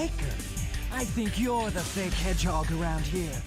faker. I think you're the fake hedgehog around here.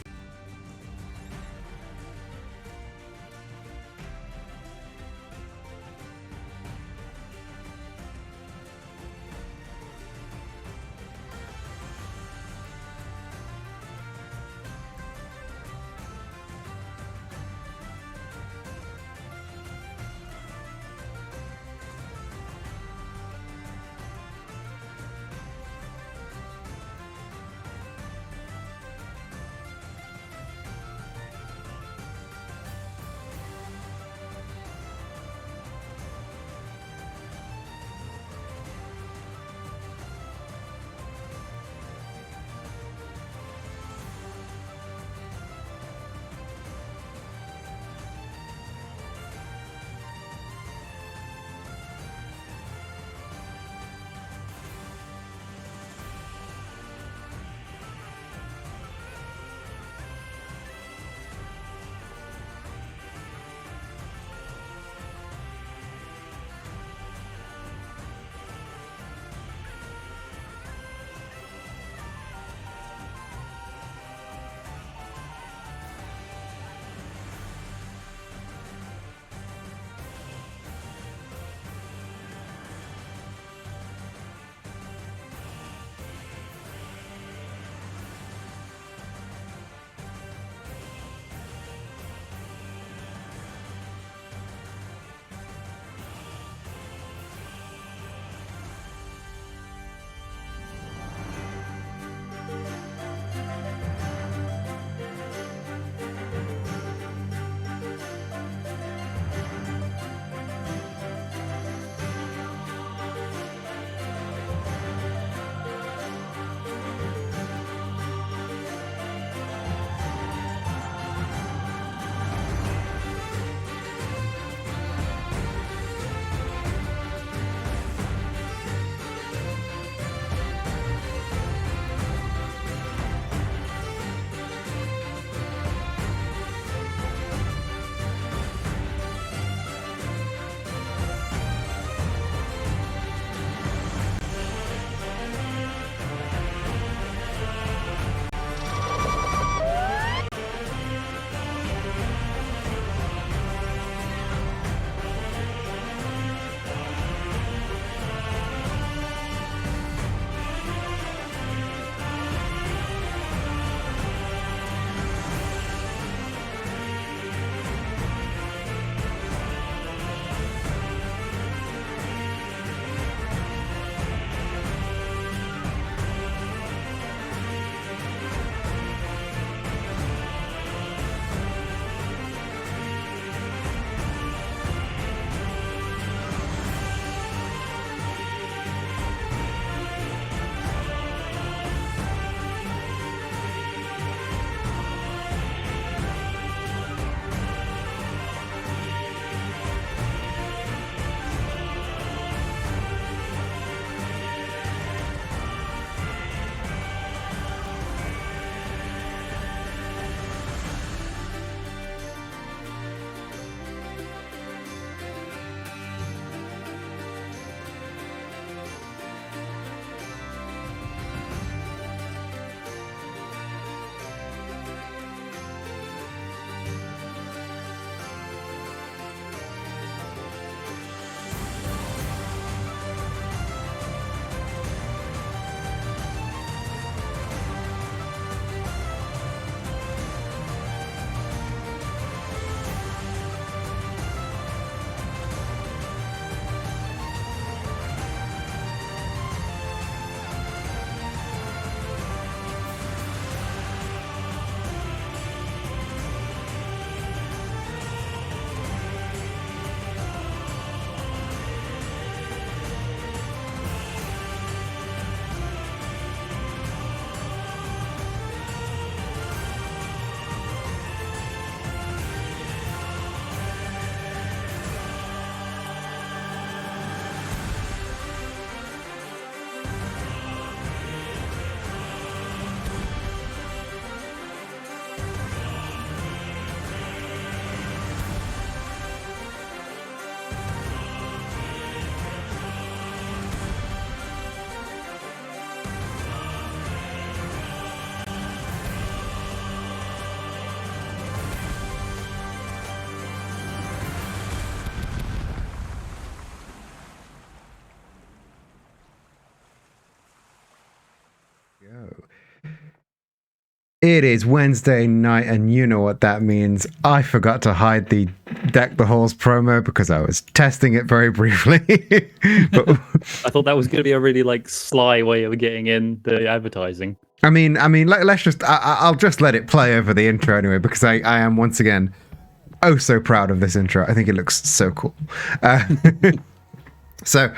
It is Wednesday night, and you know what that means. I forgot to hide the Deck the Halls promo because I was testing it very briefly. But I thought that was going to be a really sly way of getting in the advertising. I mean, let's just. I'll just let it play over the intro anyway, because I am once again so proud of this intro. I think it looks so cool. So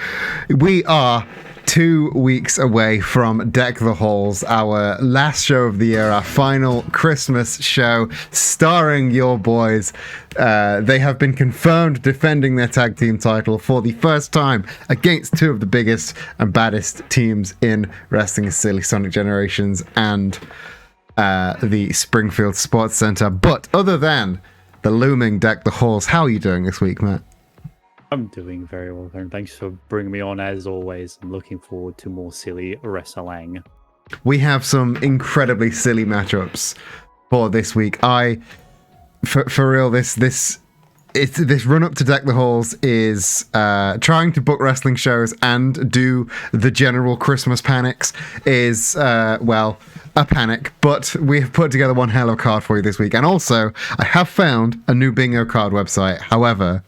we are 2 weeks away from Deck the Halls, our last show of the year, our final Christmas show starring your boys. They have been confirmed defending their tag team title for the first time against two of the biggest and baddest teams in Wrestling is Silly, Sonic Generations and the Springfield Sports Center. But other than the looming Deck the Halls, how are you doing this week, Matt? I'm doing very well, and thanks for bringing me on as always. I'm looking forward to more silly wrestling. We have some incredibly silly matchups for this week. For real, this run up to Deck the Halls is trying to book wrestling shows and do the general Christmas panics is a panic. But we have put together one hell of a card for you this week, and also I have found a new bingo card website. However,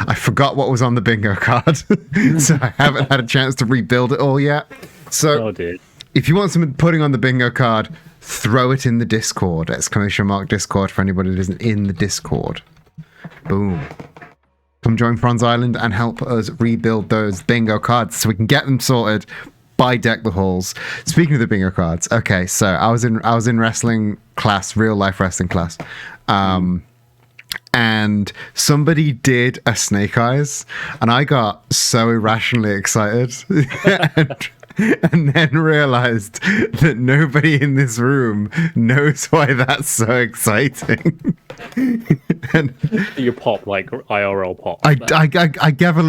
I forgot what was on the bingo card, so I haven't had a chance to rebuild it all yet. So, if you want some putting on the bingo card, throw it in the Discord. Exclamation mark Discord for anybody that isn't in the Discord. Boom. Come join Franz Island and help us rebuild those bingo cards so we can get them sorted by Deck the Halls. Speaking of the bingo cards, okay, so I was in wrestling class, real life wrestling class. And somebody did a Snake Eyes, and I got so irrationally excited and then realized that nobody in this room knows why that's so exciting. And you pop IRL pop. I gave a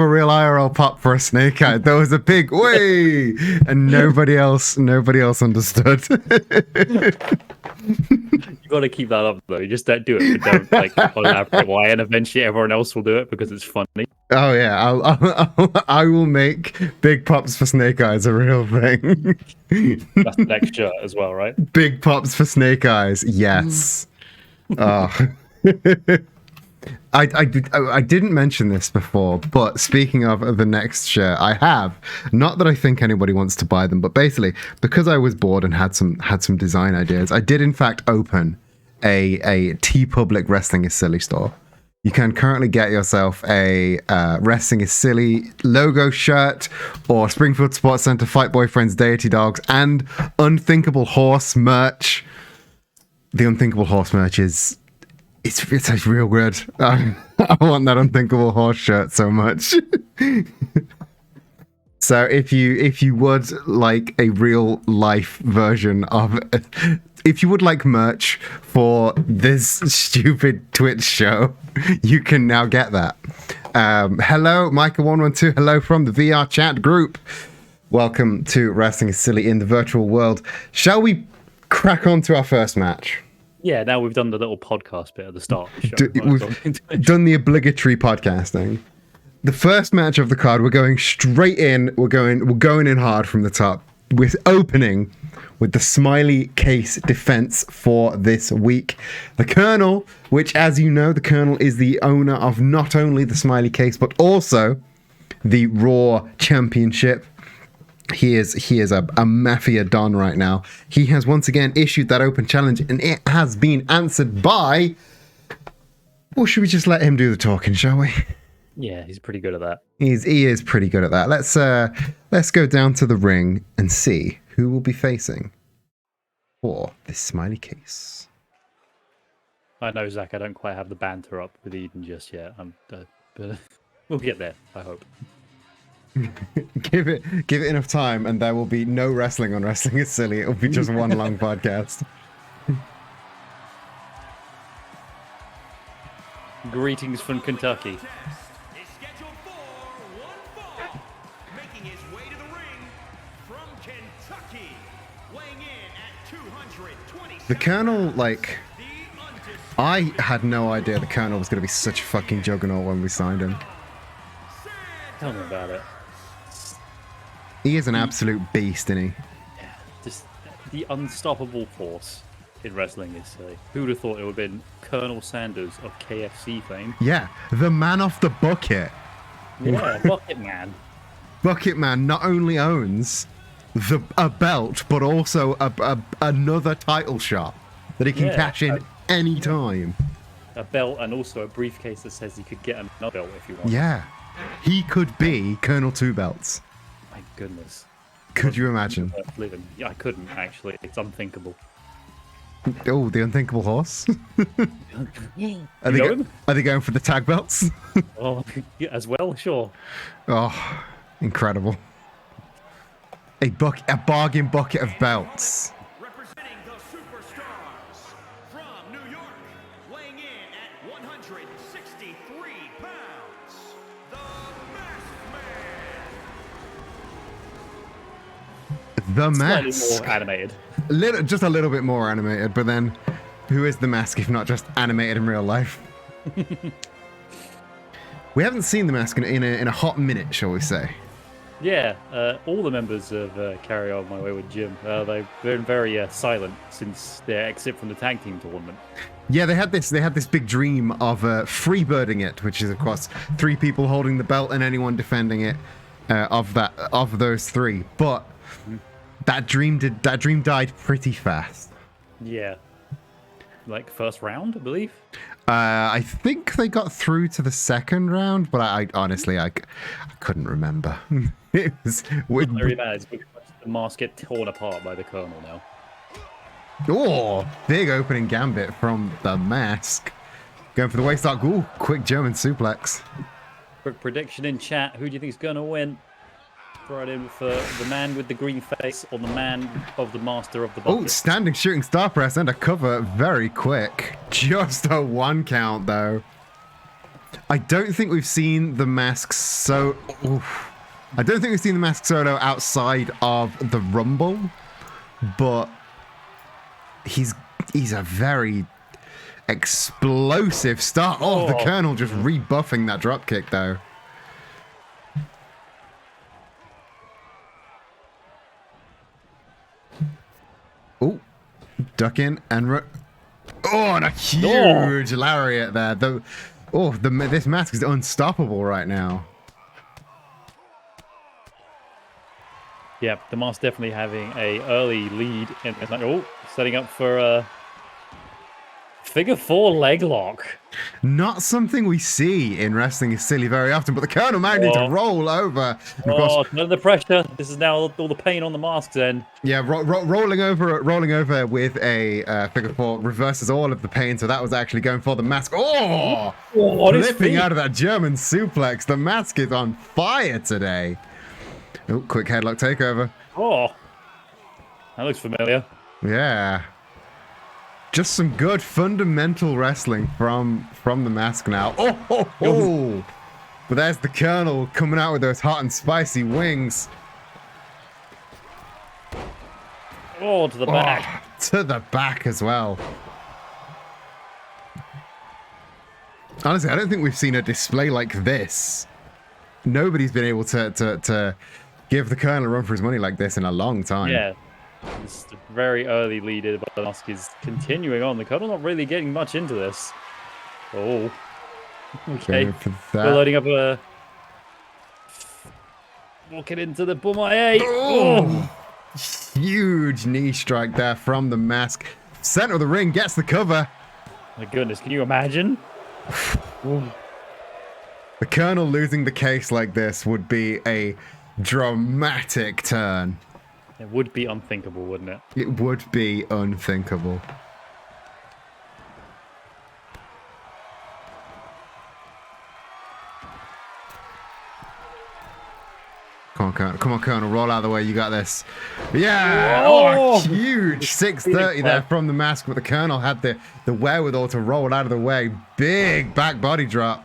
real IRL pop for a Snake Eye. There was a big way, and nobody else understood. You got to keep that up though. You just don't do it, but don't elaborate why, and eventually everyone else will do it because it's funny. Oh yeah, I will make big pops for Snake Eyes a real thing. That's the next shirt as well, right? Big pops for Snake Eyes, yes. Oh. I didn't mention this before, but speaking of the next shirt, I have, not that I think anybody wants to buy them, but basically because I was bored and had some design ideas, I did in fact open a TeePublic Wrestling is Silly store. You can currently get yourself a Wrestling is Silly logo shirt or Springfield Sports Center Fight Boyfriends Deity Dogs and Unthinkable Horse merch. The Unthinkable Horse merch is it's real good. I want that Unthinkable Horse shirt so much. So if you would like a real life version of, if you would like merch for this stupid Twitch show, you can now get that. Hello, Micah112. Hello from the VR chat group. Welcome to Wrestling is Silly in the virtual world. Shall we crack on to our first match? Yeah, now we've done the little podcast bit at the start of the show. We've done the obligatory podcasting. The first match of the card, we're going straight in. We're going in hard from the top. We're opening with the Smiley Case defense for this week. The Colonel, which, as you know, the Colonel is the owner of not only the Smiley Case, but also the Raw Championship. He is a mafia don right now. He has once again issued that open challenge, and it has been answered by... Well, should we just let him do the talking, shall we? Yeah, he's pretty good at that. He is pretty good at that. Let's go down to the ring and see who will be facing for this Smiley Case. I know, Zach, I don't quite have the banter up with Eden just yet. But we'll get there, I hope. Give it enough time, and there will be no wrestling on Wrestling is Silly. It will be just one long podcast. Greetings from Kentucky. The Colonel, I had no idea the Colonel was going to be such a fucking juggernaut when we signed him. Tell me about it. He is an absolute beast, isn't he? Yeah, just the unstoppable force. in wrestling is silly. Who would have thought it would have been Colonel Sanders of KFC fame? Yeah, the man off the bucket. Yeah, Bucket Man. Bucket Man not only owns a belt, but also another title shot that he can cash in any time. A belt and also a briefcase that says he could get another belt if he wants. Yeah, he could be Colonel Two Belts. My goodness. Could you imagine? Living. Yeah, I couldn't actually. It's unthinkable. Oh, the unthinkable horse. Are they going for the tag belts? Oh, yeah, as well, sure. Oh, incredible. A bargain bucket of belts. Representing the superstars from New York, weighing in at 163 pounds, the Masked Man. The Slightly Mask. more animated. Just a little bit more animated, but then who is the Mask if not just animated in real life? We haven't seen the Mask in a hot minute, shall we say? Yeah, all the members of Carry On My Wayward Jim, they've been very silent since their exit from the tag team tournament. Yeah, they had this big dream of freebirding it, which is of course 3 people holding the belt and anyone defending it of those 3. But that dream died pretty fast. Yeah. Like first round, I believe. I think they got through to the second round, but I honestly I couldn't remember. It was Very bad. It's because the mask get torn apart by the Colonel now. Oh, big opening gambit from the Mask. Going for the waist lock. Ooh, quick German suplex. Quick prediction in chat. Who do you think is going to win? Throw it in for the man with the green face or the man of the master of the bucket. Oh, standing shooting star press and a cover very quick. Just a 1 count though. I don't think we've seen the Mask I don't think we've seen the Mask solo outside of the Rumble, but he's a very explosive start. Oh, the Colonel just rebuffing that dropkick though. Oh, duck in and and a huge lariat there. This Mask is unstoppable right now. Yeah, the Mask definitely having a early lead in setting up for a figure 4 leg lock. Not something we see in wrestling is silly very often, but the Colonel managing to roll over. And of course, none of the pressure. This is now all the pain on the Mask's end. Yeah, rolling over with a figure 4 reverses all of the pain. So that was actually going for the Mask. Flipping out of that German suplex. The Mask is on fire today. Oh, quick headlock takeover. Oh, that looks familiar. Yeah. Just some good fundamental wrestling from the Mask now. Oh! But there's the Colonel coming out with those hot and spicy wings. Oh, to the back. To the back as well. Honestly, I don't think we've seen a display like this. Nobody's been able to give the Colonel a run for his money like this in a long time. Yeah. It's a very early lead in, but the Mask is continuing on. The Colonel not really getting much into this. Oh. Okay. We're loading up a... Walking into the Bumaye. Oh! Huge knee strike there from the Mask. Center of the ring, gets the cover. My goodness, can you imagine? The Colonel losing the case like this would be a dramatic turn. It would be unthinkable, wouldn't it? It would be unthinkable. Come on, Colonel, roll out of the way. You got this. Yeah! Oh, huge 630 there from the Mask, but the Colonel had the wherewithal to roll out of the way. Big back body drop.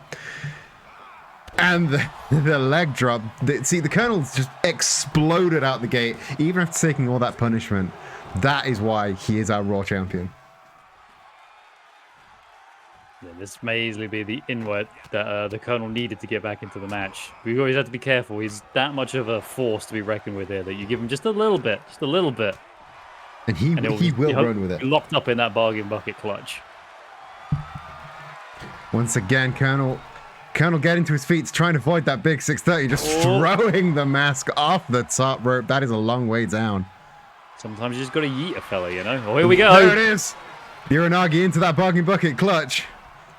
And the leg drop. See, the Colonel's just exploded out the gate, even after taking all that punishment. That is why he is our Raw champion. Yeah, this may easily be the inward that the Colonel needed to get back into the match. We always have to be careful. He's that much of a force to be reckoned with here that you give him just a little bit. And he will run with it. Locked up in that bargain bucket clutch. Once again, Colonel getting to his feet, trying to avoid that big 630, just throwing the mask off the top rope. That is a long way down. Sometimes you just got to yeet a fella, you know? Oh, here we go. There it is. Uranagi into that bargain bucket clutch.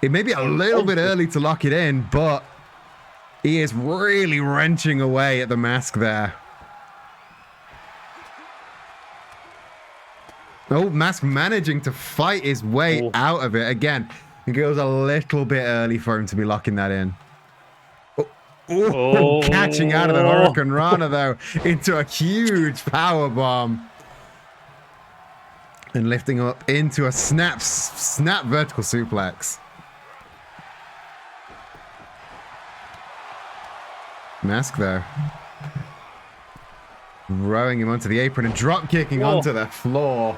It may be a little bit early to lock it in, but he is really wrenching away at the mask there. Oh, Mask managing to fight his way out of it. Again, it goes a little bit early for him to be locking that in. Catching out of the Hurricane Rana, though, into a huge power bomb. And lifting up into a snap vertical suplex. Mask, though. Rowing him onto the apron and drop kicking onto the floor.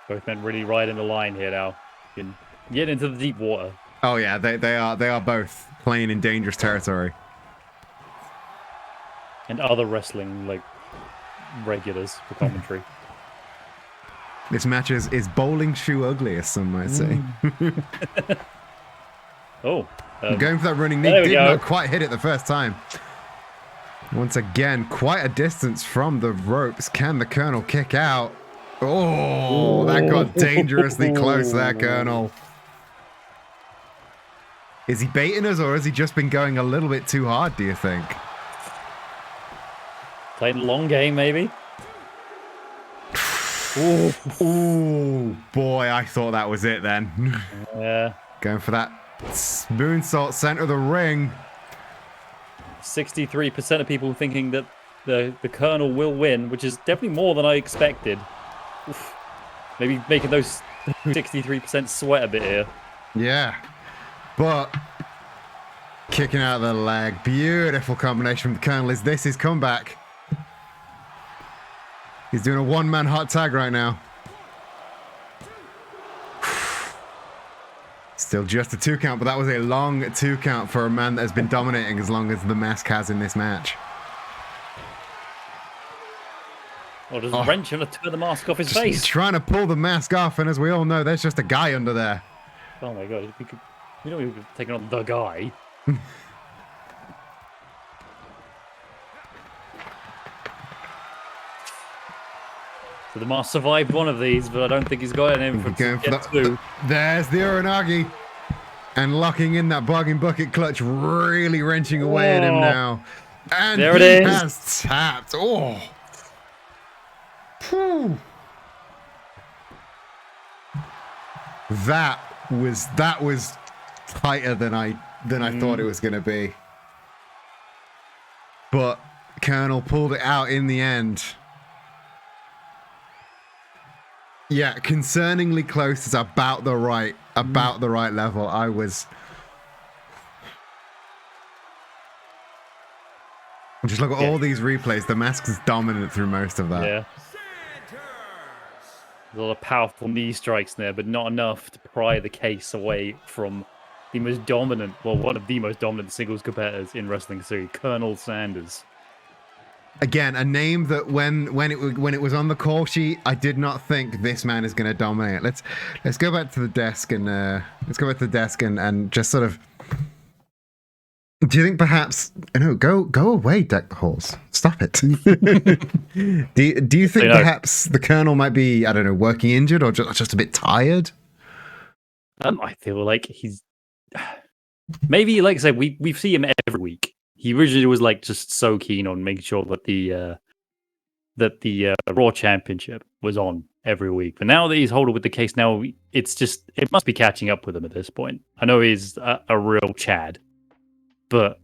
Both men really riding the line here now. You can get into the deep water. Oh yeah, they are both playing in dangerous territory. And other wrestling like regulars for commentary. This match is bowling shoe ugly, as some might say. Going for that running knee, did not quite hit it the first time. Once again, quite a distance from the ropes. Can the Colonel kick out? Oh, that got dangerously close there, Colonel. Is he baiting us, or has he just been going a little bit too hard, do you think? Playing the long game, maybe? Ooh, boy, I thought that was it then. Yeah. Going for that moonsault center of the ring. 63% of people thinking that the Colonel will win, which is definitely more than I expected. Oof. Maybe making those 63% sweat a bit here. Yeah. But kicking out of the leg. Beautiful combination from the Colonel. Is this his comeback? He's doing a one-man hot tag right now. Still just a 2 count, but that was a long 2 count for a man that has been dominating as long as the Mask has in this match. Or just wrenching to turn the mask off his face. Trying to pull the mask off, and as we all know, there's just a guy under there. Oh my god, we don't even taking on the guy. So the mask survived one of these, but I don't think he's got it in for two. There's the Uranagi. And locking in that bargain bucket clutch, really wrenching away at him now. And there it he is. Has tapped. Oh. Whew. That was tighter than I thought it was going to be. But Colonel pulled it out in the end. Yeah, concerningly close is about the right level. I was. Just look at all these replays. The Mask is dominant through most of that. Yeah. There's a lot of powerful knee strikes there, but not enough to pry the case away from the most dominant, well, one of the most dominant singles competitors in wrestling history, Colonel Sanders. Again, a name that when it was on the call sheet, I did not think this man is going to dominate. Let's go back to the desk and just sort of. Do you think perhaps go away, Deck the Halls? Stop it. do you think perhaps the Colonel might be, I don't know, working injured or just a bit tired? I feel like he's maybe, like I said, we see him every week. He originally was like just so keen on making sure that the Raw Championship was on every week. But now that he's holding with the case, now it must be catching up with him at this point. I know he's a real Chad, but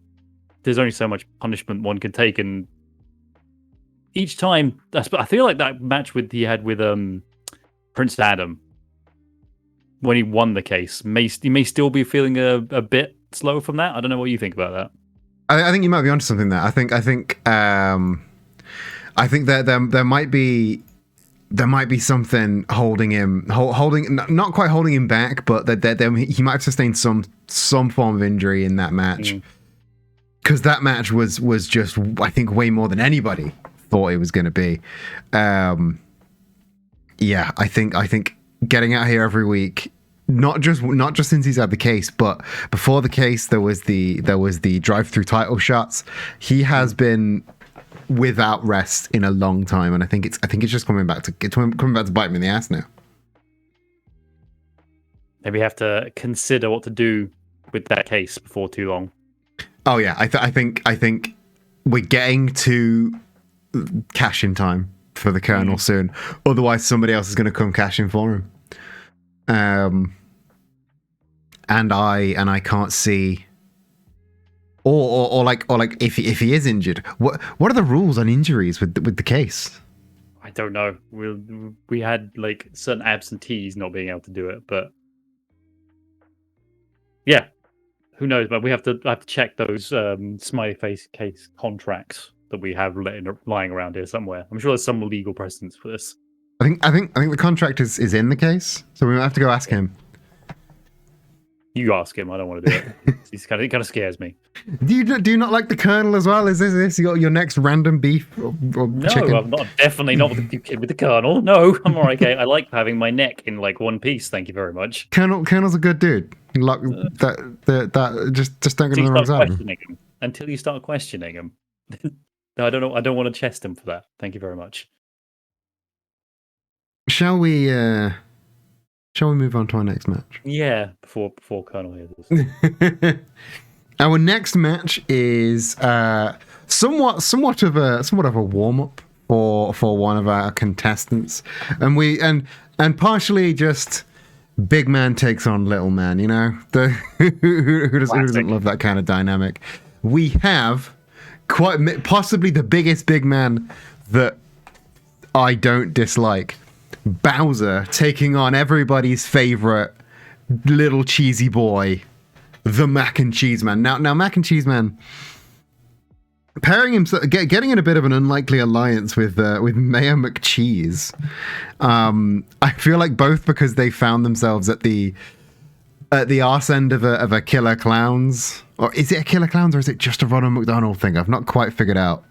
there's only so much punishment one can take, and each time, I feel like that match he had with Prince Adam when he won the case, he may still be feeling a bit slow from that. I don't know what you think about that. I think you might be onto something there. I think that there might be something holding him, not quite holding him back, but that he might have sustained some form of injury in that match. because that match was just, I think, way more than anybody thought it was going to be. Yeah, I think getting out here every week, not just since he's had the case, but before the case, there was the drive-through title shots. He has been without rest in a long time, and I think it's just coming back to bite me in the ass now. Maybe have to consider what to do with that case before too long. Oh yeah, I think we're getting to cash in time for the Colonel soon. Otherwise, somebody else is going to come cash in for him. And I can't see. Or like if he is injured, what are the rules on injuries with the case? I don't know. We had like certain absentees not being able to do it, but yeah, who knows? But we have to check those smiley face case contracts that we have lying around here somewhere. I'm sure there's some legal precedence for this. I think the contract is in the case, so we might have to go ask him. You ask him. I don't want to do it. It kind of scares me. Do you not like the Colonel as well? Is this your next random beef or No, chicken? I'm not. Definitely not with the kid with the Colonel. No, I'm all right. Okay, I like having my neck in like one piece. Thank you very much. Colonel's a good dude. Like just don't get me wrong. Until you start questioning him. No, I don't know. I don't want to chest him for that. Thank you very much. Shall we move on to our next match? Yeah, before Colonel hears this. Our next match is somewhat of a warm up for one of our contestants, and partially just big man takes on little man. You know, who doesn't love that kind of dynamic? We have quite possibly the biggest big man that I don't dislike. Bowser taking on everybody's favorite little cheesy boy, the Mac and Cheese Man. Now Mac and Cheese Man pairing himself, getting in a bit of an unlikely alliance with Mayor McCheese. I feel like both because they found themselves at the arse end of a Killer Clowns, or is it a Killer Clowns or is it just a Ronald McDonald thing? I've not quite figured out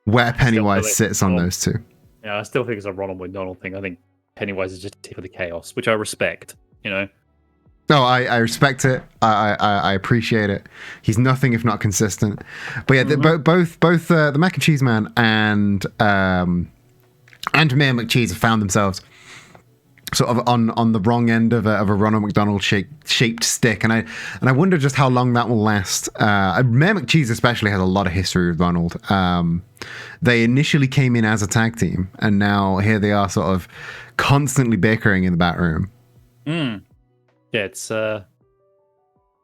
where Pennywise sits on those two. Yeah, I still think it's a Ronald McDonald thing. I think Pennywise is just a tip of the chaos, which I respect, you know? No, I respect it. I appreciate it. He's nothing if not consistent. But yeah, both the Mac and Cheese Man and Mayor McCheese have found themselves sort of on the wrong end of a Ronald McDonald shaped stick, and I wonder just how long that will last. Mayor McCheese especially has a lot of history with Ronald. They initially came in as a tag team, and now here they are, sort of constantly bickering in the back room. Yeah, it's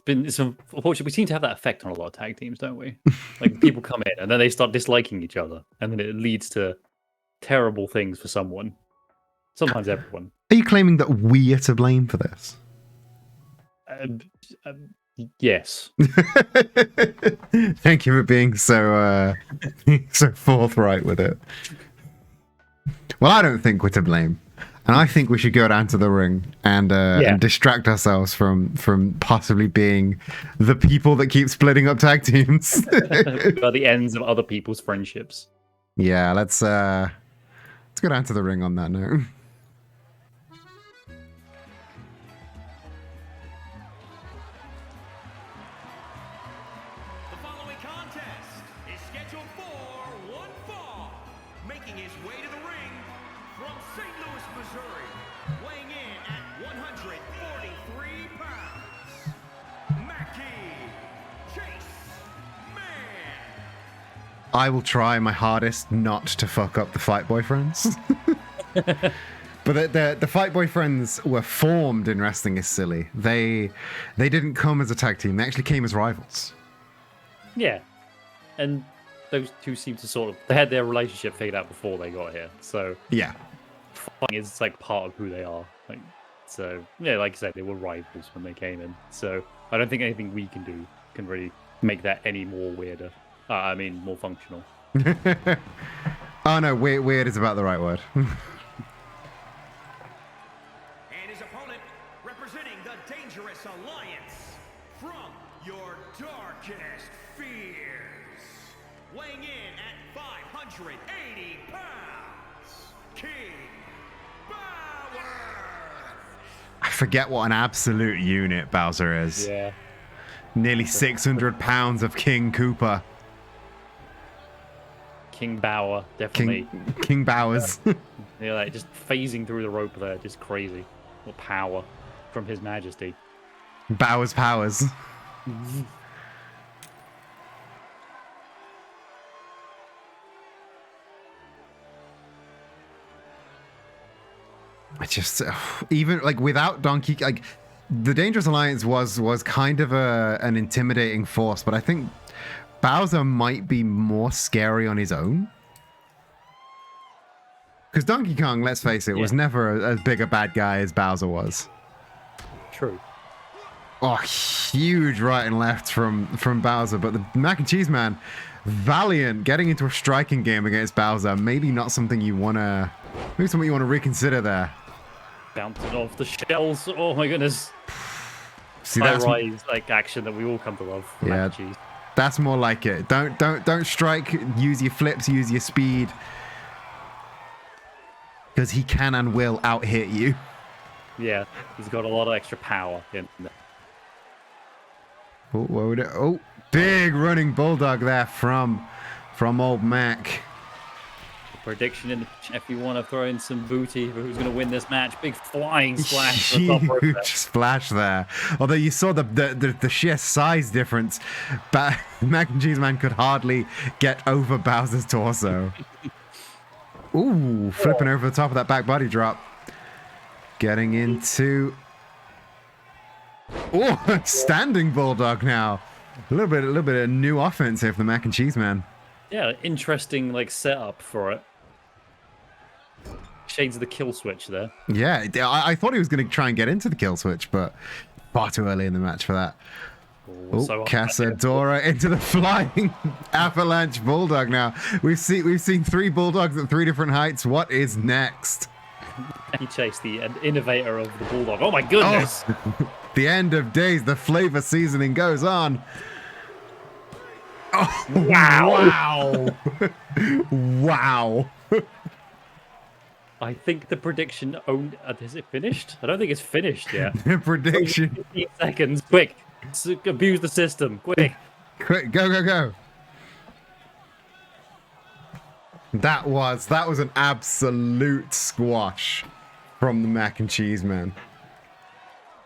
unfortunate. We seem to have that effect on a lot of tag teams, don't we? Like people come in and then they start disliking each other, and then it leads to terrible things for someone. Sometimes everyone. Are you claiming that we are to blame for this? Yes. Thank you for being so forthright with it. Well, I don't think we're to blame, and I think we should go down to the ring and distract ourselves from possibly being the people that keep splitting up tag teams. By the ends of other people's friendships. Yeah, let's go down to the ring on that note. I will try my hardest not to fuck up the Fight Boyfriends. But the Fight Boyfriends were formed in Wrestling Is Silly. They didn't come as a tag team. They actually came as rivals. Yeah. And those two seem to they had their relationship figured out before they got here. So yeah, fighting is like part of who they are. Like, so yeah, like I said, they were rivals when they came in. So I don't think anything we can do can really make that any more weirder. More functional. Oh no, weird is about the right word. And his opponent, representing the Dangerous Alliance, from your darkest fears, weighing in at 580 pounds, King Bauer. I forget what an absolute unit Bowser is. Yeah. Nearly 600 pounds of King Koopa. King Bauer, definitely. King Bowers. Yeah, like just phasing through the rope there, just crazy. What power from His Majesty. Bowers powers. I just even like without Donkey, like the Dangerous Alliance was kind of an intimidating force, but I think Bowser might be more scary on his own. Because Donkey Kong, let's face it, was never as big a bad guy as Bowser was. True. Oh, huge right and left from Bowser, but the Mac and Cheese Man, valiant, getting into a striking game against Bowser. Maybe not something you wanna, maybe something you wanna reconsider there. Bouncing off the shells. Oh my goodness. See, High that's rise like action that we all come to love. From Mac and Cheese. That's more like it. Don't strike. Use your flips. Use your speed, because he can and will out hit you. Yeah, he's got a lot of extra power in there. Oh, what would it? Oh, big running bulldog there from old Mac. Prediction in the if you want to throw in some booty for who's going to win this match. Big flying splash. from the top rope there. Huge splash there. Although you saw the sheer size difference, Mac and Cheese Man could hardly get over Bowser's torso. Ooh, flipping over the top of that back body drop. Getting into... Oh, standing bulldog now. A little bit of new offense here for the Mac and Cheese Man. Yeah, interesting like setup for it. Shades of the kill switch there. Yeah, I thought he was going to try and get into the kill switch, but far too early in the match for that. Oh, so Casadora into the flying avalanche bulldog now. We've seen 3 bulldogs at 3 different heights. What is next? He chased the innovator of the bulldog. Oh my goodness! Oh, the end of days, the flavor seasoning goes on. Oh, wow. Wow. I think the prediction owned. Is it finished? I don't think it's finished yet. The prediction. 15 seconds, quick! Abuse the system, quick! Quick, go. That was an absolute squash from the Mac and Cheese Man.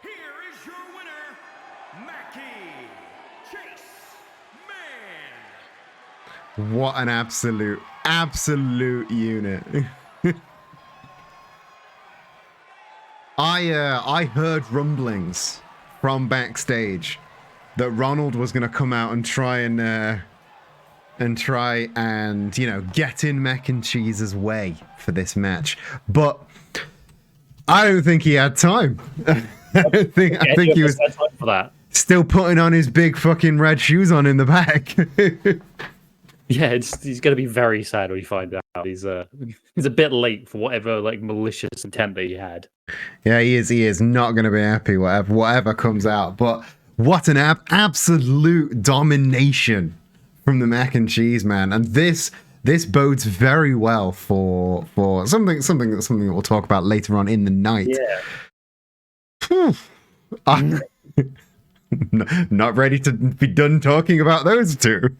Here is your winner, Mackie Chase Man. What an absolute unit. I heard rumblings from backstage that Ronald was going to come out and try and you know, get in Mac and Cheese's way for this match, but I don't think he had time. I think he was for that. Still putting on his big fucking red shoes on in the back. Yeah, he's going to be very sad when he finds out he's a bit late for whatever like malicious intent that he had. Yeah, he is not going to be happy whatever comes out. But what an absolute domination from the Mac and Cheese Man, and this bodes very well for something that we'll talk about later on in the night. Yeah. I'm not ready to be done talking about those two.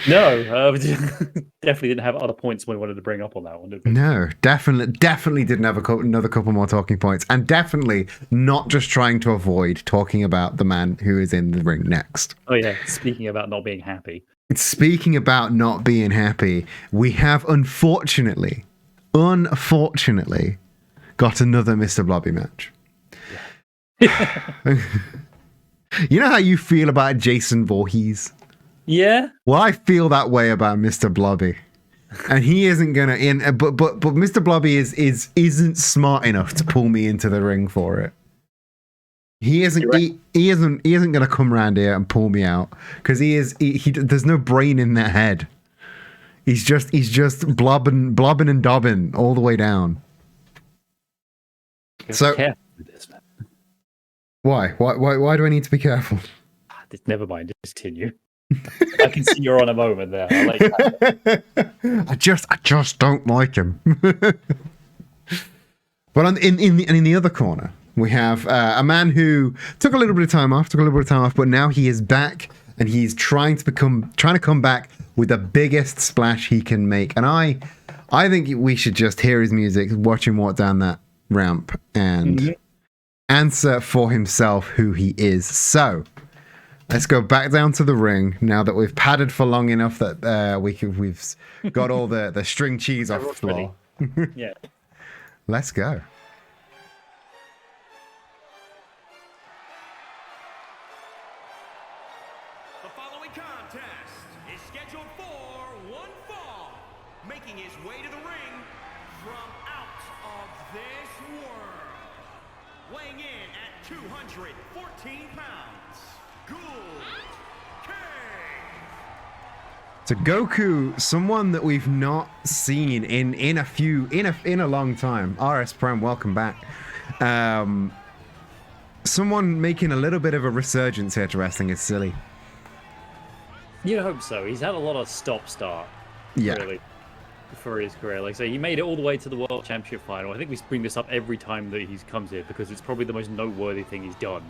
No, definitely didn't have other points we wanted to bring up on that one, did we? No, definitely didn't have another couple more talking points, and definitely not just trying to avoid talking about the man who is in the ring next. Oh yeah, speaking about not being happy. Speaking about not being happy, we have unfortunately got another Mr. Blobby match. You know how you feel about Jason Voorhees? Yeah. Well, I feel that way about Mr. Blobby, and he isn't gonna in. But Mr. Blobby isn't smart enough to pull me into the ring for it. He isn't. He isn't gonna come around here and pull me out because he there's no brain in that head. He's just blobbing and dobbing all the way down. So careful with this, man. Why do I need to be careful? Never mind. Just continue. I can see you're on a moment there. I like that. I just don't like him. But in the other corner, we have a man who took a little bit of time off, but now he is back and he's trying to come back with the biggest splash he can make. And I think we should just hear his music, watch him walk down that ramp, and answer for himself who he is. So let's go back down to the ring now that we've padded for long enough that we've got all the string cheese off the floor. Yeah. Let's go. The following contest is scheduled for one fall, making his way to the ring from out of this world. Weighing in at 214 pounds, Gould K. So Goku, someone that we've not seen in a long time. RS Prime, welcome back. Someone making a little bit of a resurgence here to wrestling is silly. You'd hope so. He's had a lot of stop-start, really, for his career. Like I say, he made it all the way to the World Championship final. I think we bring this up every time that he comes here because it's probably the most noteworthy thing he's done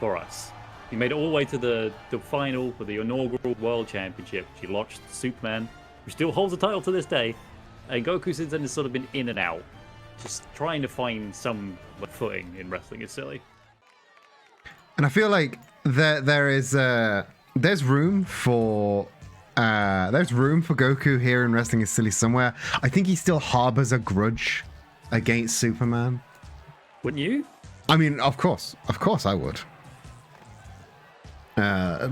for us. He made it all the way to the final for the inaugural World Championship. He lost Superman, who still holds the title to this day. And Goku since then has sort of been in and out. Just trying to find some footing in wrestling is silly. And I feel like there's room for Goku here in Wrestling is Silly somewhere. I think he still harbors a grudge against Superman. Wouldn't you? I mean, of course I would.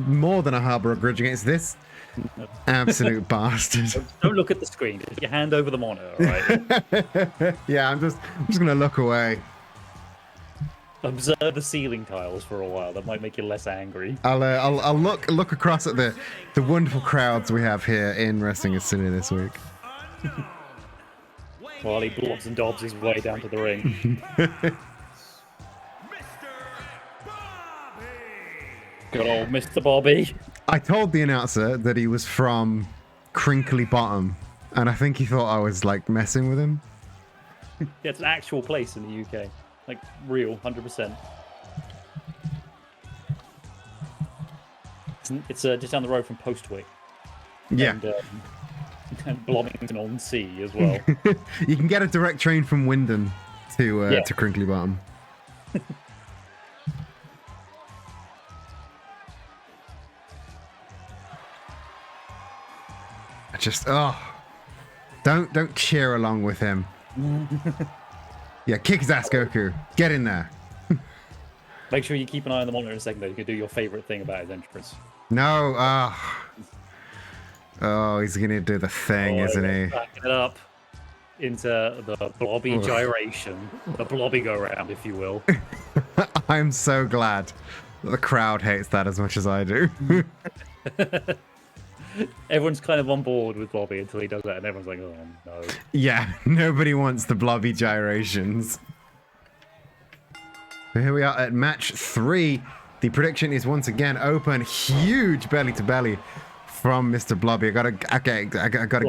More than I harbor a grudge against this absolute bastard. Don't look at the screen. Just put your hand over the monitor, all right? Yeah, I'm just gonna look away. Observe the ceiling tiles for a while. That might make you less angry. I'll look across at the wonderful crowds we have here in Wrestling is Silly this week. While he blobs and dobs his way down to the ring. Good old Mr. Bobby. I told the announcer that he was from Crinkly Bottom, and I think he thought I was like messing with him. Yeah, it's an actual place in the UK. Like, real, 100%. It's just down the road from Postwick. Yeah. And Bloomington-on-Sea as well. You can get a direct train from Wyndham to Crinkly Bottom. Don't cheer along with him. Yeah, kick his ass, Goku. Get in there. Make sure you keep an eye on the monitor in a second, though. You can do your favorite thing about his entrance. No, oh, he's gonna do the thing, isn't he? Backing it up into the blobby gyration, the blobby go round, if you will. I'm so glad that the crowd hates that as much as I do. Everyone's kind of on board with Blobby until he does that, and everyone's like, oh no. Yeah, nobody wants the blobby gyrations. So here we are at match 3. The prediction is once again open. Huge belly to belly from Mr. Blobby. I gotta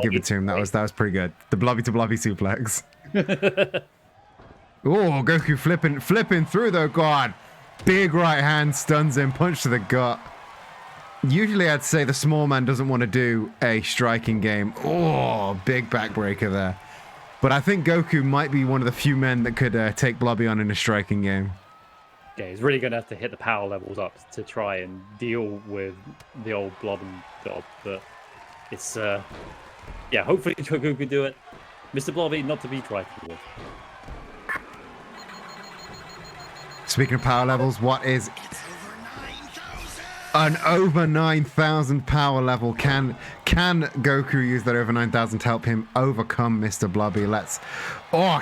give it to him. That was pretty good. The blobby to blobby suplex. Oh, Goku flipping through though. God, big right hand stuns him. Punch to the gut. Usually I'd say the small man doesn't want to do a striking game. Oh, big backbreaker there. But I think Goku might be one of the few men that could take Blobby on in a striking game. Yeah, he's really going to have to hit the power levels up to try and deal with the old Blob and Dob. But it's, yeah, hopefully Goku could do it. Mr. Blobby, not to be trifled with. Speaking of power levels, what is an over 9,000 power level? Can Goku use that over 9,000 to help him overcome Mr. Blobby?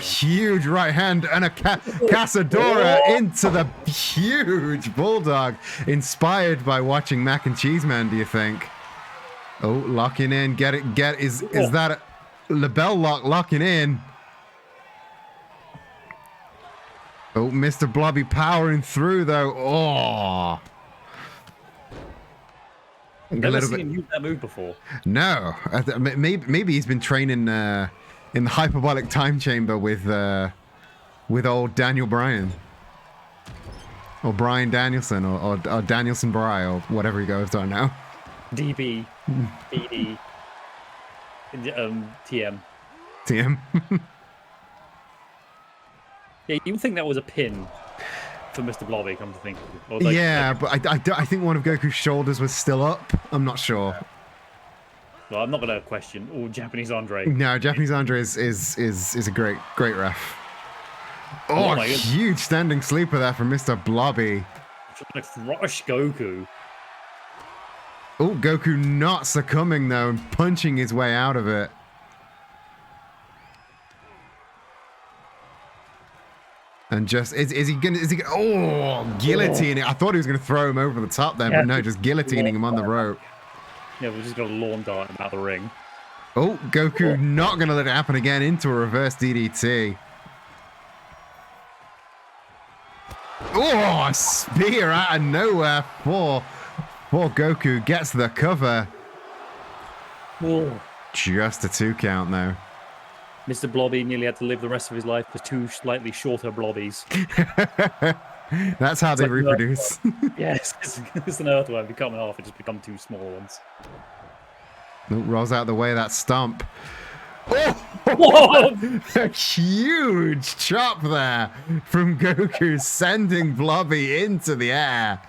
Huge right hand and a Casadora into the huge bulldog, inspired by watching Mac and Cheese Man. Do you think? Oh, locking in. Is that a LeBell locking in? Oh, Mr. Blobby powering through though. Oh. I've never seen him use that move before. No, maybe he's been training in the hyperbolic time chamber with old Daniel Bryan. Or Brian Danielson, or Danielson Bry, or whatever he goes on now. DB, BD, TM. TM. Yeah, you would think that was a pin for Mr. Blobby, come to think of it. Or But I think one of Goku's shoulders was still up. I'm not sure. Well, I'm not going to question. Oh, Japanese Andre. No, Japanese Andre is a great ref. Oh, huge standing sleeper there from Mr. Blobby. Trying to crush Goku. Oh, Goku not succumbing though and punching his way out of it. And just is he gonna guillotining it. I thought he was gonna throw him over the top then, but no, just guillotining him on the rope. Yeah, we're just gonna lawn dart him out the ring. Oh, Goku not gonna let it happen again into a reverse DDT. Oh, a spear out of nowhere for Goku. Gets the cover. Oh. Just a 2 count though. Mr. Blobby nearly had to live the rest of his life with 2 slightly shorter blobbies. That's how they reproduce. Yes, it's an earthworm. If you cut them in half, it just become 2 small ones. Oh, rolls out of the way of that stomp. Whoa! A huge chop there from Goku, sending Blobby into the air.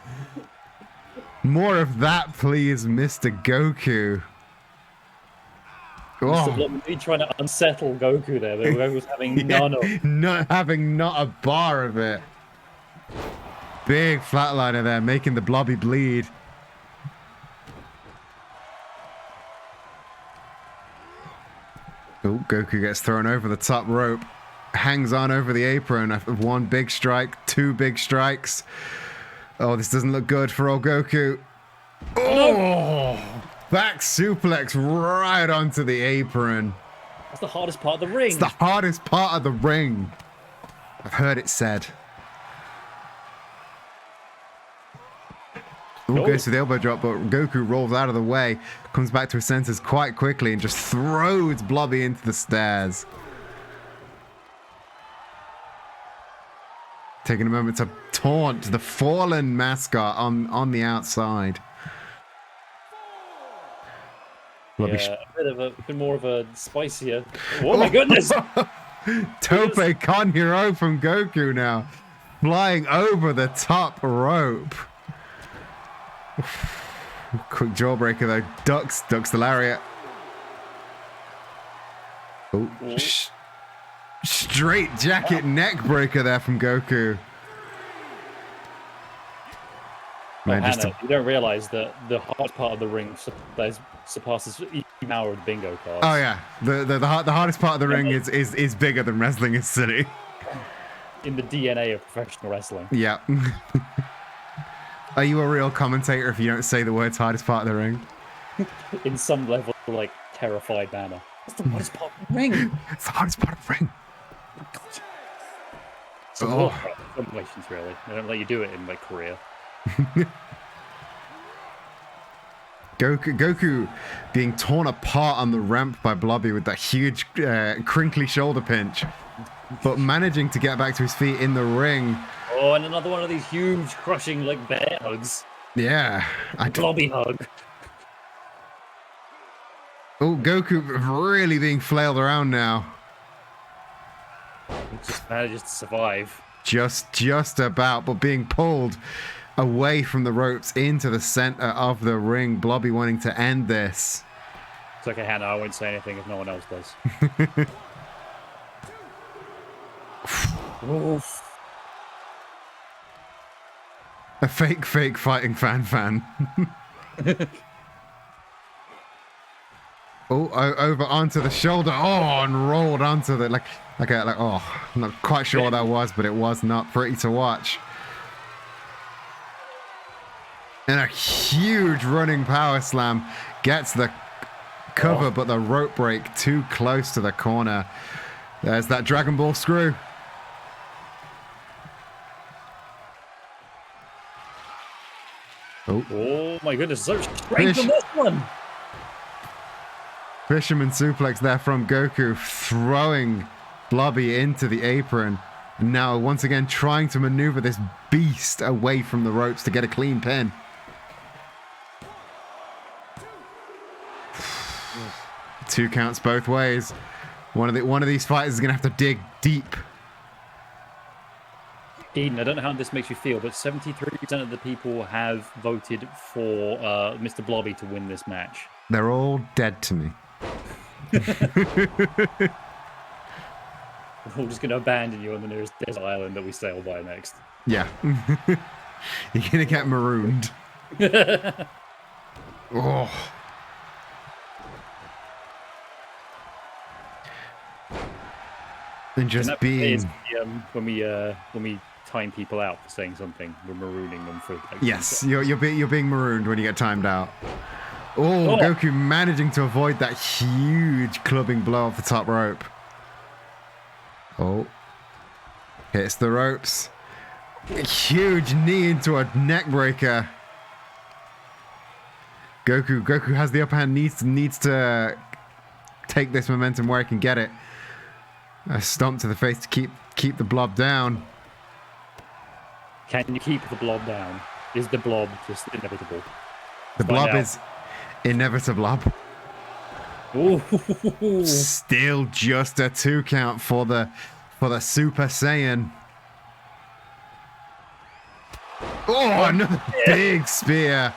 More of that, please, Mr. Goku. Mr. Blobby trying to unsettle Goku there, but Goku was having none of. Not having a bar of it. Big flatliner there, making the Blobby bleed. Oh, Goku gets thrown over the top rope. Hangs on over the apron after 1 big strike, 2 big strikes. Oh, this doesn't look good for old Goku. Oh! Back suplex right onto the apron. That's the hardest part of the ring. It's the hardest part of the ring. I've heard it said. Ooh, goes to the elbow drop, but Goku rolls out of the way, comes back to his senses quite quickly, and just throws Blobby into the stairs. Taking a moment to taunt the fallen mascot on the outside. Blobby a bit more of a spicier. Oh my goodness! Tope Con Hero from Goku now, flying over the top rope. Quick jawbreaker though. Ducks the lariat. Oh, straight jacket neck breaker there from Goku. Man, Hannah, you don't realize that the hard part of the ring surpasses even hour of bingo cards. Oh yeah, the hardest part of the ring is bigger than wrestling is silly. In the DNA of professional wrestling. Yeah. Are you a real commentator if you don't say the words hardest part of the ring? In some level, like, terrified manner. That's the hardest part of the ring. It's the hardest part of the ring. So, congratulations, really. They don't let you do it in, like, Korea. Goku being torn apart on the ramp by Blobby with that huge, crinkly shoulder pinch. But managing to get back to his feet in the ring. Oh, and another one of these huge, crushing, like, bear hugs. Yeah. Blobby hug. Oh, Goku really being flailed around now. He just manages to survive. Just about, but being pulled away from the ropes into the center of the ring. Blobby wanting to end this. It's okay, Hannah. I won't say anything if no one else does. Oof. A fake fighting fan. Oh, over onto the shoulder. Oh, and rolled onto the oh, I'm not quite sure what that was, but it was not pretty to watch. And a huge running power slam gets the cover, but the rope break too close to the corner. There's that Dragon Ball screw. Oh my goodness, so strength on this one. Fisherman suplex there from Goku, throwing Blobby into the apron. And now once again trying to maneuver this beast away from the ropes to get a clean pin. Two counts both ways. One of these fighters is gonna have to dig deep. Eden, I don't know how this makes you feel, but 73% of the people have voted for Mr. Blobby to win this match. They're all dead to me. We're all just going to abandon you on the nearest desert island that we sail by next. Yeah. You're gonna get marooned. Oh. And just being... when we time people out for saying something, we're marooning them for... Like, yes, you're being marooned when you get timed out. Oh, Goku managing to avoid that huge clubbing blow off the top rope. Oh. Hits the ropes. A huge knee into a neck breaker. Goku has the upper hand, needs to take this momentum where he can get it. A stomp to the face to keep the blob down. Can you keep the blob down? Is the blob just inevitable? The blob is inevitable. Ooh. Still just a 2 count for the Super Saiyan. Oh, another big spear.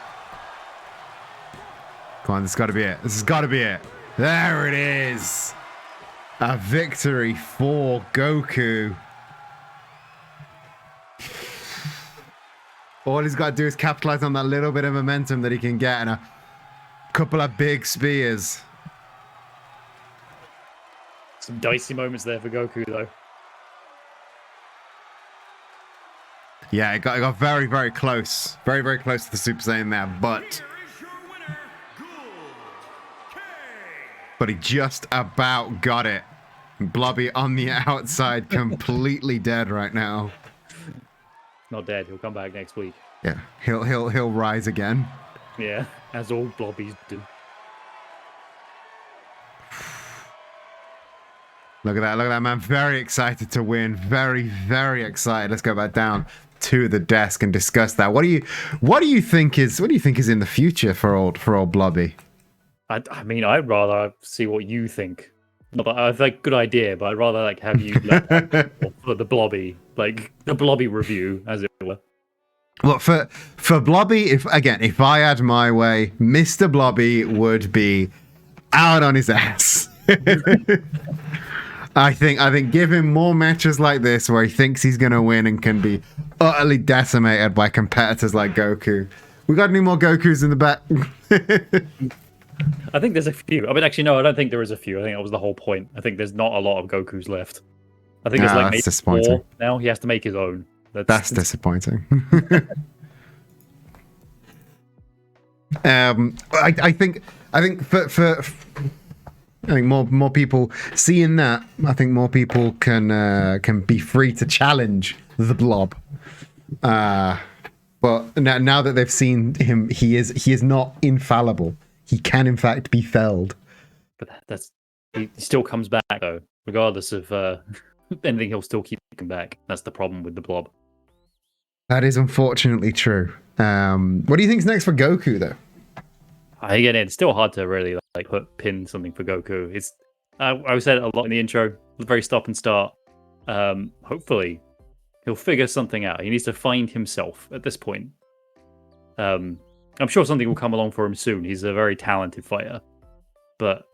Come on, this has got to be it. This has got to be it. There it is. A victory for Goku. All he's got to do is capitalize on that little bit of momentum that he can get and a couple of big spears. Some dicey moments there for Goku, though. Yeah, it got very, very close. Very, very close to the Super Saiyan there, but he just about got it. Blobby on the outside, completely dead right now. Not dead. He'll come back next week. Yeah, he'll rise again. Yeah, as all Blobbies do. Look at that, man. Very excited to win. Very, very excited. Let's go back down to the desk and discuss that. What do you think is in the future for old Blobby? I mean, I'd rather see what you think. Not that I think good idea, but I'd rather like have you for the Blobby, like the Blobby review, as it were. Well, for Blobby, if I had my way, Mr. Blobby would be out on his ass. I think give him more matches like this where he thinks he's gonna win and can be utterly decimated by competitors like Goku. We got any more Gokus in the back? I think there's a few. I mean, actually, no, I don't think there is a few. I think that was the whole point. I think there's not a lot of Gokus left. I think there's like maybe 4 now. He has to make his own. That's disappointing. I think more people seeing that. I think more people can be free to challenge the Blob. But now that they've seen him, he is not infallible. He can, in fact, be felled. But he still comes back, though. Regardless of anything, he'll still keep coming back. That's the problem with the Blob. That is unfortunately true. What do you think's next for Goku, though? Again, it's still hard to really pin something for Goku. It's I said it a lot in the intro. Very stop and start. Hopefully, he'll figure something out. He needs to find himself at this point. I'm sure something will come along for him soon. He's a very talented fighter, but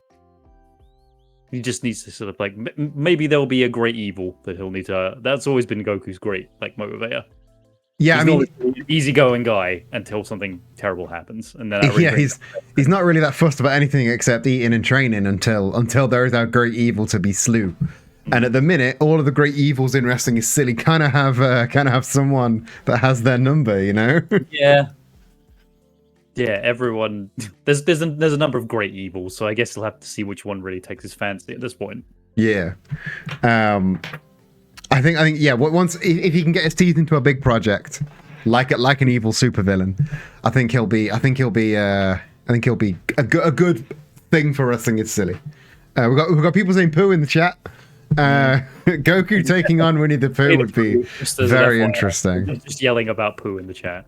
he just needs to sort of maybe there'll be a great evil that he'll need to. That's always been Goku's great motivator. Yeah, he's not an easygoing guy until something terrible happens, and then he's not really that fussed about anything except eating and training until there is a great evil to be slew. And at the minute, all of the great evils in wrestling is silly. Kind of have someone that has their number, you know? Yeah, everyone. There's a number of great evils, so I guess he'll have to see which one really takes his fancy at this point. Yeah, I think yeah. Once if he can get his teeth into a big project, like an evil supervillain. I think he'll be a good thing for wrestling. It's silly. We've got people saying poo in the chat. Goku taking on Winnie the Pooh would be very interesting. Just yelling about poo in the chat.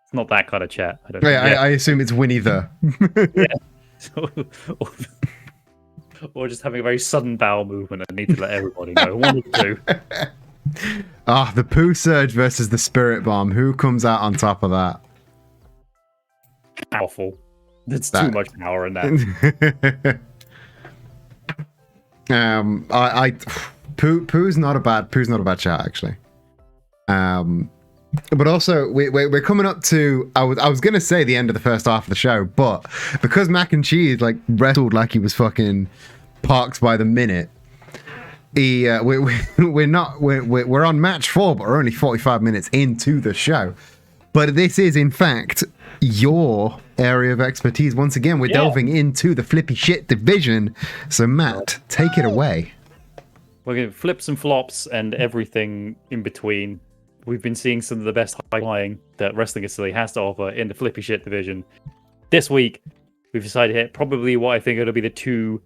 It's not that kind of chat. I don't know. I assume it's Winnie the. Or just having a very sudden bowel movement and need to let everybody know. One of the two. The Pooh Surge versus the Spirit Bomb. Who comes out on top of that? Powerful. There's too much power in that. Pooh's not a bad chat actually. But also we're coming up to I was gonna say the end of the first half of the show, but because Mac and Cheese like wrestled like he was fucking parked by the minute, we're on match 4, but we're only 45 minutes into the show. But this is in fact your area of expertise. Once again, we're delving into the flippy shit division. So Matt, take it away. We're going to flips and flops and everything in between. We've been seeing some of the best high flying that Wrestling is Silly has to offer in the flippy shit division. This week, we've decided to hit probably what I think it'll be the 2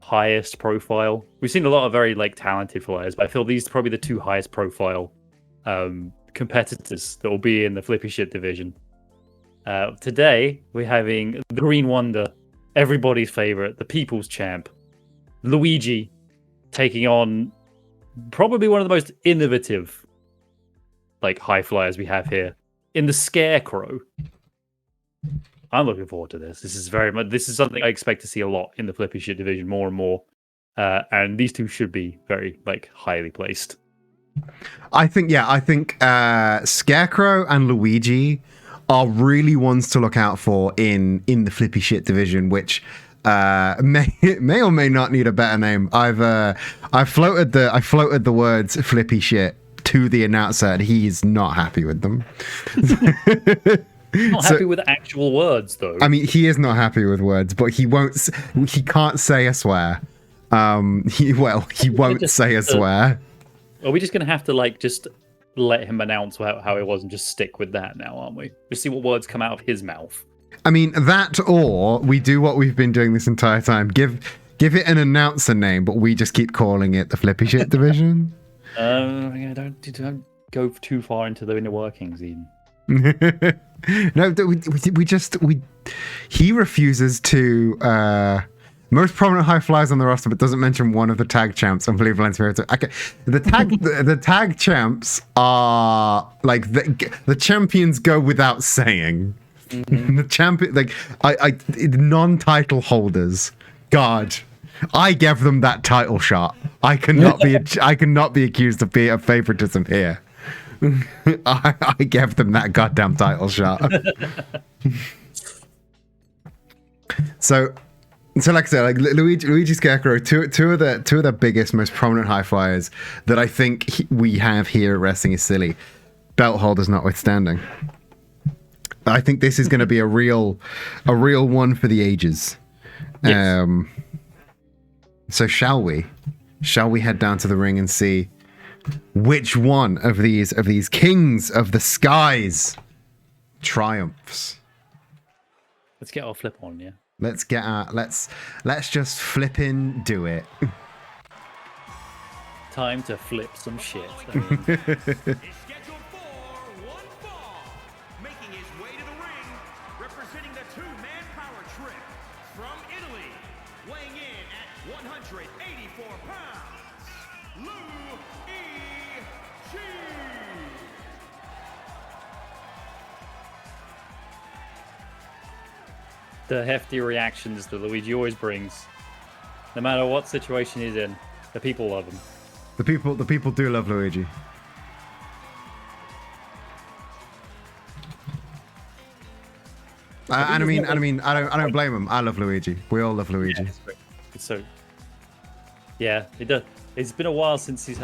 highest profile. We've seen a lot of very talented flyers, but I feel these are probably the 2 highest profile competitors that will be in the flippy shit division. Today, we're having the Green Wonder, everybody's favorite, the People's Champ, Luigi, taking on probably one of the most innovative high flyers we have here in the Scarecrow. I'm looking forward to this. This is something I expect to see a lot in the flippy shit division, more and more. And these 2 should be very highly placed. I think Scarecrow and Luigi are really ones to look out for in the flippy shit division, which may or may not need a better name. I floated the words flippy shit to the announcer, and he's not happy with them. Not happy with actual words, though. I mean, he is not happy with words, but he can't say a swear. He won't say a swear. Are we just gonna have to just let him announce how it was and just stick with that now, aren't we? Just see what words come out of his mouth. I mean, that, or we do what we've been doing this entire time. Give it an announcer name, but we just keep calling it the flippy shit division. Don't go too far into the inner workings, Eden. No, he refuses to most prominent high flyers on the roster, but doesn't mention one of the tag champs. Unbelievable Spirit. Okay, the tag champs are the champions go without saying. Mm-hmm. The champion, non-title holders. God, I gave them that title shot. I cannot be accused of being a favoritism here. I gave them that goddamn title shot. So like I said, Luigi Scarecrow, two of the biggest, most prominent high flyers that I think we have here at Wrestling is Silly, belt holders notwithstanding. I think this is going to be a real one for the ages. Yes. So shall we head down to the ring and see which one of these kings of the skies triumphs? Let's get our flip on, yeah. Let's just flippin' do it. Time to flip some shit. Is scheduled for 1 fall, making his way to the ring, representing the 2-man power trip from Italy, weighing in at 184 pounds, Luigi. The hefty reactions that Luigi always brings, no matter what situation he's in, the people love him. The people do love Luigi. I don't blame him. I love Luigi. We all love Luigi. Yeah, it does. It's been a while since he's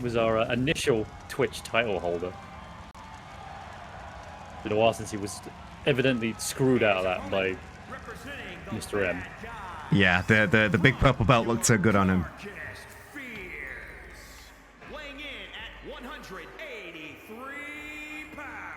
was our initial Twitch title holder. It's been a while since he was evidently screwed out of that by Mr. M. Yeah, the big purple belt looked so good on him. Weighing in at 183 pounds,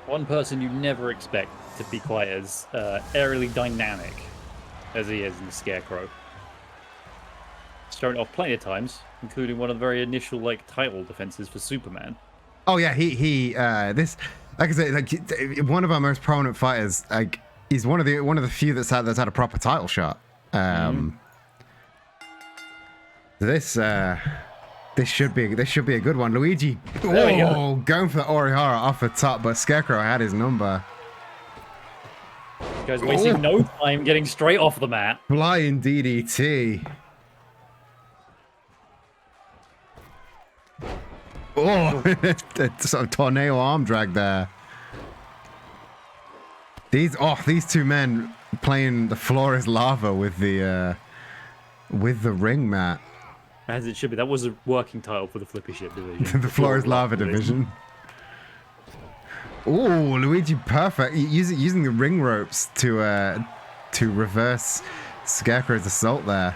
One person you never expect to be quite as aerially dynamic as he is in the Scarecrow. Shown it off plenty of times, including one of the very initial like title defenses for Superman. Oh yeah, he this, like I said, like one of our most prominent fighters. Like he's one of the few that's had a proper title shot. This should be a good one. Luigi, going for the Orihara off the top, but Scarecrow had his number. This guy's wasting no time getting straight off the mat. Flying DDT. Oh, sort of tornado arm drag there. These two men playing the floor is lava with the ring mat. As it should be. That was a working title for the Flippy Ship division. The floor is lava division. Oh, Luigi, perfect. Using the ring ropes to reverse Scarecrow's assault there.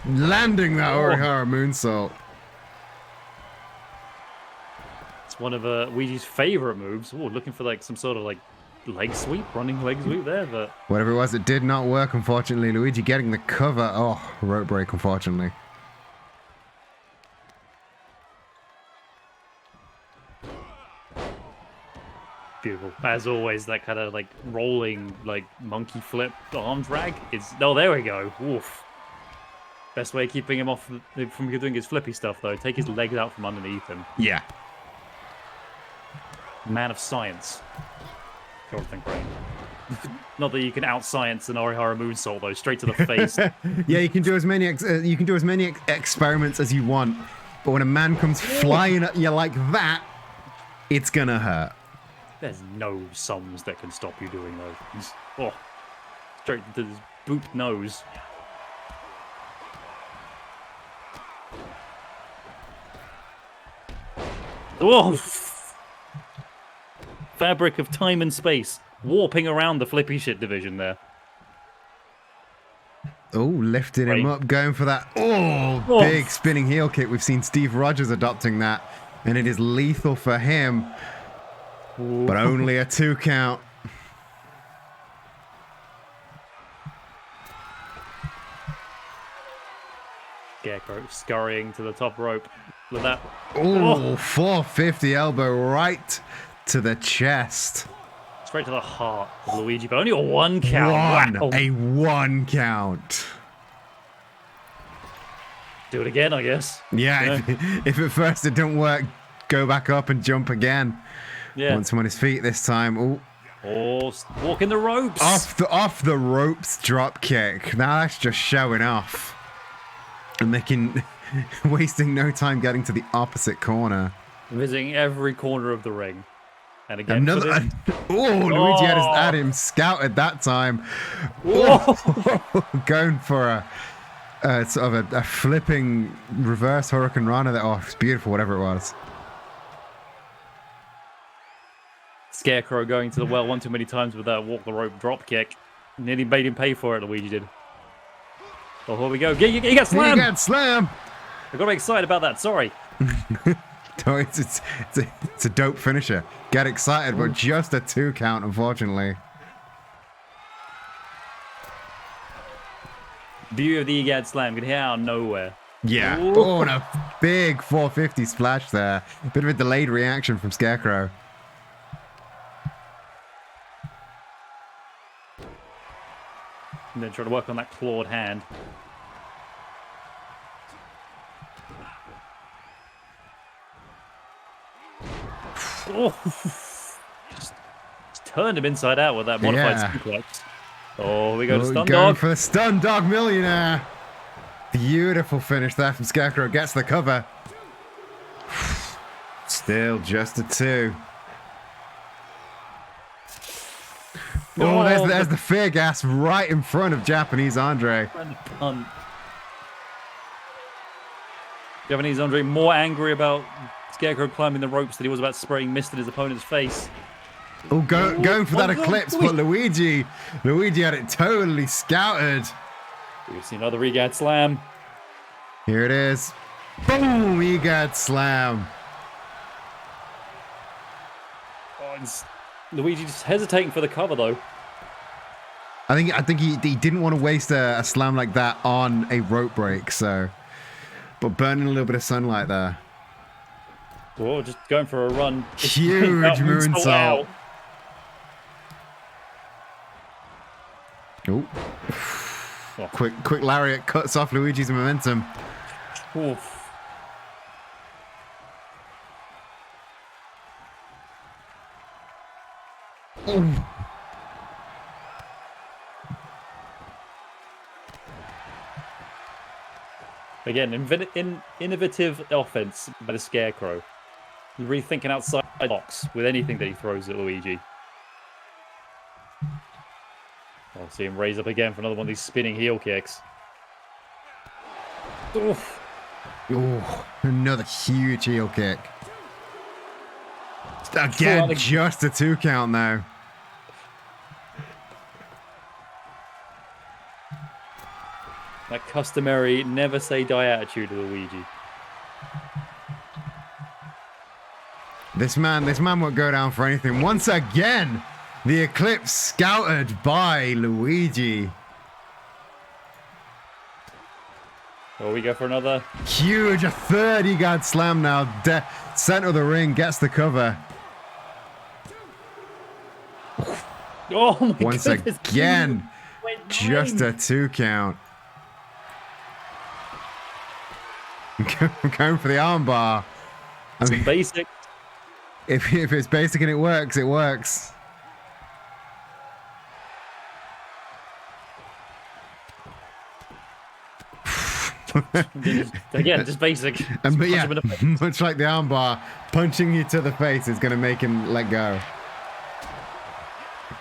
Landing that Orihara moonsault. It's one of Luigi's favorite moves. Oh, looking for like some sort of like leg sweep, running leg sweep there, but whatever it was, it did not work, unfortunately. Luigi getting the cover. Oh, rope break, unfortunately. Beautiful. As always, that kind of like rolling, like monkey flip arm drag is. Oh, there we go. Oof. Best way of keeping him off from doing his flippy stuff, though. Take his legs out from underneath him. Yeah. Man of science. Think brain. Not that you can out-science an Orihara moonsault, though. Straight to the face. Yeah, you can do as many experiments as you want, but when a man comes flying at you like that, it's gonna hurt. There's no sums that can stop you doing those. Oh, straight to his boot nose. Oh! Fabric of time and space warping around the Flippy Shit division there. Oh, lifting him up, going for that. Oh, big spinning heel kick. We've seen Steve Rogers adopting that, and it is lethal for him. Ooh. But only a 2 count. Scarecrow scurrying to the top rope. Look at that. Oh, 450 elbow right to the chest. Straight to the heart of Luigi, but only a 1 count. Wow. A 1 count. Do it again, I guess. Yeah, if at first it don't work, go back up and jump again. Yeah. Once him on his feet this time. Ooh. Oh, walking the ropes. Off the ropes drop kick. Now that's just showing off. And wasting no time getting to the opposite corner. Visiting every corner of the ring. And again, another. Luigi had him scouted that time. Going for a sort of a flipping reverse Hurricane Rana. Oh, it's beautiful, whatever it was. Scarecrow going to the well one too many times with that walk the rope drop kick. Nearly made him pay for it, Luigi did. Oh, here we go. You got slammed! You got slammed! I got excited about that, sorry. No, it's a dope finisher. Get excited, but just a 2 count, unfortunately. View of the Egad Slam could hit out of nowhere. Yeah. Ooh. Oh, and a big 450 splash there. A bit of a delayed reaction from Scarecrow. And then try to work on that clawed hand. Oh, just turned him inside out with that modified suplex. Oh, we go to Stun Going Dog. for the Stun Dog Millionaire. Beautiful finish there from Scarecrow. Gets the cover. Still just a 2. Oh, there's the fear gas right in front of Japanese Andre. Japanese Andre more angry about Scarecrow climbing the ropes than he was about spraying mist in his opponent's face. Oh, going for that eclipse, but Luigi had it totally scouted. We've seen another Egad Slam. Here it is. Boom, Egad Slam. Oh, Luigi just hesitating for the cover though. I think he didn't want to waste a slam like that on a rope break, so. But burning a little bit of sunlight there. Oh, just going for a run. Huge moonsault. Oh. Quick lariat cuts off Luigi's momentum. Oof. Again, innovative offense by the Scarecrow. He's really thinking outside the box with anything that he throws at Luigi. I'll see him raise up again for another one of these spinning heel kicks. Oof. Oh, another huge heel kick. Again, just a 2 count now. That customary never say die attitude of Luigi. This man won't go down for anything. Once again, the Eclipse scouted by Luigi. Oh, we go for another. Huge, a 30-guard slam now. Center of the ring, gets the cover. Oh my Once goodness. again, just a 2 count. Going for the armbar. I mean, Basic. If it's basic and it works, it works. Again, just basic. But yeah, much like the armbar, punching you to the face is going to make him let go.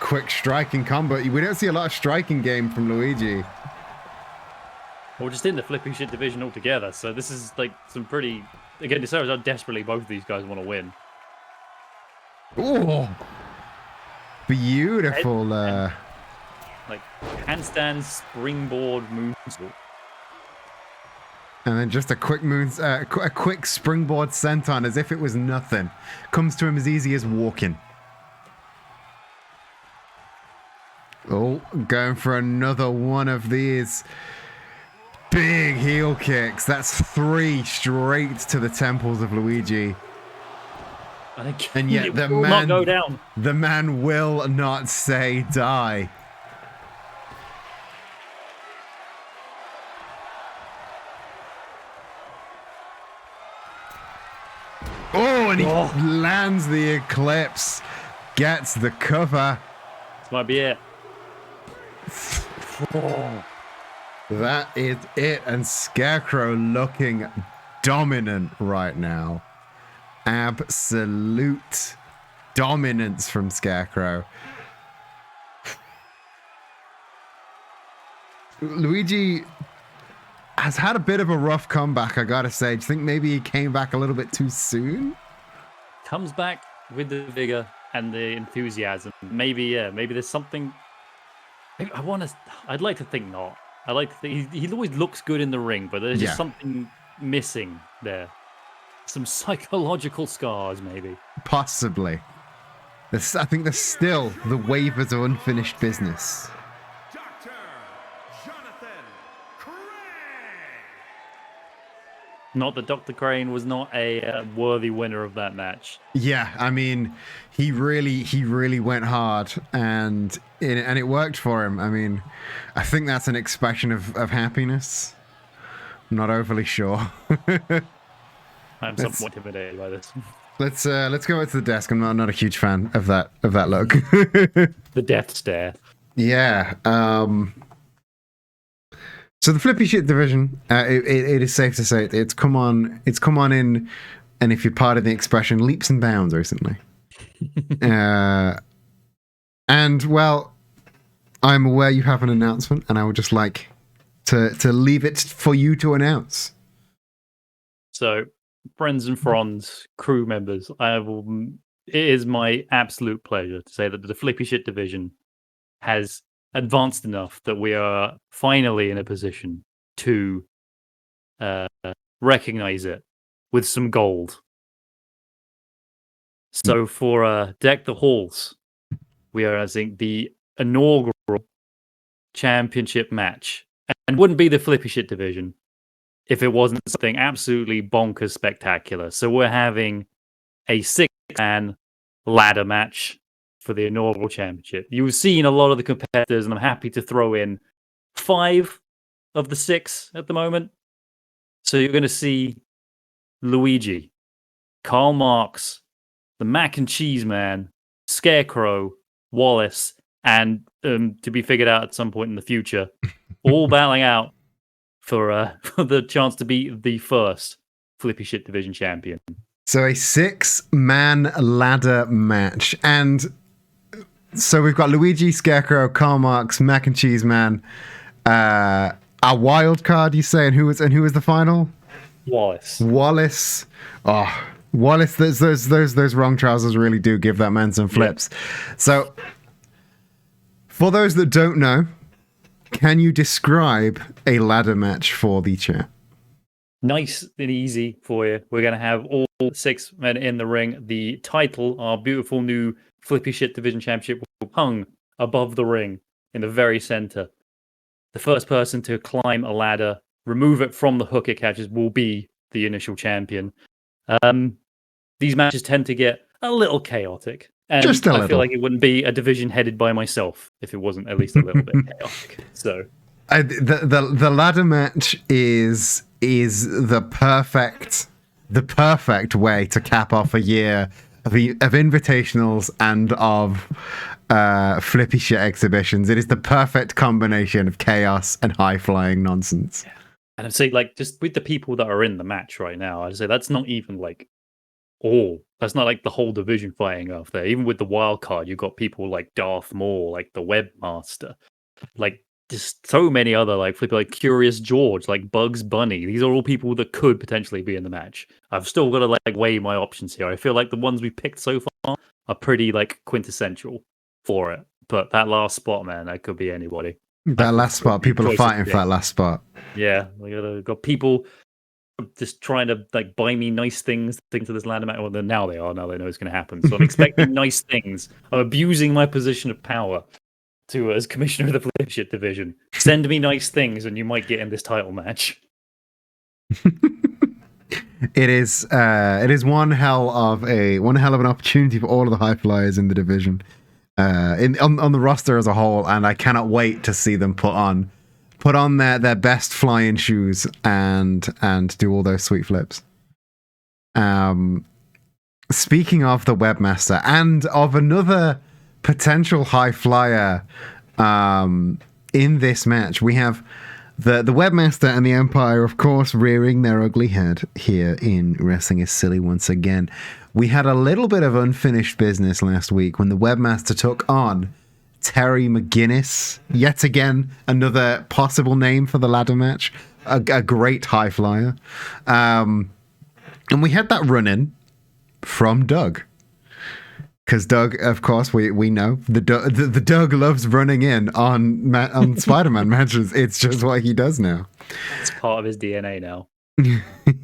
Quick striking combo. We don't see a lot of striking game from Luigi. Well, just in the flipping shit division altogether. So this is like some pretty. Again, it shows how desperately both of these guys want to win. Oh, beautiful. Like handstand, springboard, moonsault. And then just a quick a quick springboard senton as if it was nothing. Comes to him as easy as walking. Oh, going for another one of these big heel kicks. That's 3 straight to the temples of Luigi. And yet the man, not go down. The man will not say die. Oh, and he lands the Eclipse. Gets the cover. This might be it. That is it. And Scarecrow looking dominant right now. Absolute dominance from Scarecrow. Luigi has had a bit of a rough comeback, I gotta say. Do you think maybe he came back a little bit too soon? Comes back with the vigor and the enthusiasm. Maybe, yeah, maybe there's something. I'd like to think not. I like to think he always looks good in the ring, but there's just something missing there. Some psychological scars, maybe. Possibly. I think there's still the waivers of unfinished business. Not that Dr. Crane was not a worthy winner of that match. Yeah, I mean, he really went hard, and it worked for him. I mean, I think that's an expression of happiness. I'm not overly sure. I'm somewhat intimidated by this. Let's go back to the desk. I'm not a huge fan of that look. The death stare. Yeah. So the flippy shit division, it is safe to say it's come on in, and if you're part of the expression, leaps and bounds recently. And well, I'm aware you have an announcement, and I would just like to leave it for you to announce. So, friends and fronds, crew members, it is my absolute pleasure to say that the flippy shit division has advanced enough that we are finally in a position to recognize it with some gold. So for Deck the Halls, we are, I think, the inaugural championship match. And wouldn't be the flippy shit division if it wasn't something absolutely bonkers spectacular. So we're having a 6-man ladder match for the inaugural championship. You've seen a lot of the competitors, and I'm happy to throw in 5 of the 6 at the moment. So you're going to see Luigi, Karl Marx, the Mac and Cheese Man, Scarecrow, Wallace, and to be figured out at some point in the future, all battling out for for the chance to be the first flippy shit division champion. So a 6-man ladder match. And so we've got Luigi, Scarecrow, Karl Marx, Mac and Cheese Man. A wild card, you say, and who was the final? Wallace. Oh, Wallace. Those wrong trousers really do give that man some flips. Yeah. So, for those that don't know, can you describe a ladder match for the chat? Nice and easy for you. We're going to have all 6 men in the ring. The title, our beautiful new Flippy Shit Division Championship, will hung above the ring in the very center. The first person to climb a ladder, remove it from the hook it catches, will be the initial champion. These matches tend to get a little chaotic. And just a little. I feel like it wouldn't be a division headed by myself if it wasn't at least a little bit chaotic. So the ladder match is the perfect way to cap off a year of invitationals and of flippy shit exhibitions. It is the perfect combination of chaos and high flying nonsense. Yeah. And I'd say, like, just with the people that are in the match right now, I'd say that's not even like all. That's not like the whole division fighting off there. Even with the wild card, you've got people like Darth Maul, like the Webmaster, like just so many other like flippy, like Curious George, like Bugs Bunny. These are all people that could potentially be in the match. I've still got to like weigh my options here. I feel like the ones we picked so far are pretty like quintessential for it. But that last spot, man, that could be anybody. That last spot, people are fighting for that last spot. Yeah, we got people just trying to like buy me nice things to this ladder match. Well, then now they know it's going to happen. So I'm expecting nice things. I'm abusing my position of power to as commissioner of the Flip Shit division. Send me nice things, and you might get in this title match. It is one hell of an opportunity for all of the high flyers in the division, on the roster as a whole, and I cannot wait to see them put on their best flying shoes and do all those sweet flips. Speaking of the Webmaster and of another potential high flyer in this match, we have the Webmaster and the Empire, of course, rearing their ugly head here in Wrestling is Silly once again. We had a little bit of unfinished business last week when the Webmaster took on Terry McGinnis. Yet again, another possible name for the ladder match. A great high flyer. And we had that run-in from Doug. Because Doug, of course, we know the Doug loves running in on Spider-Man matches. It's just what he does now. It's part of his DNA now.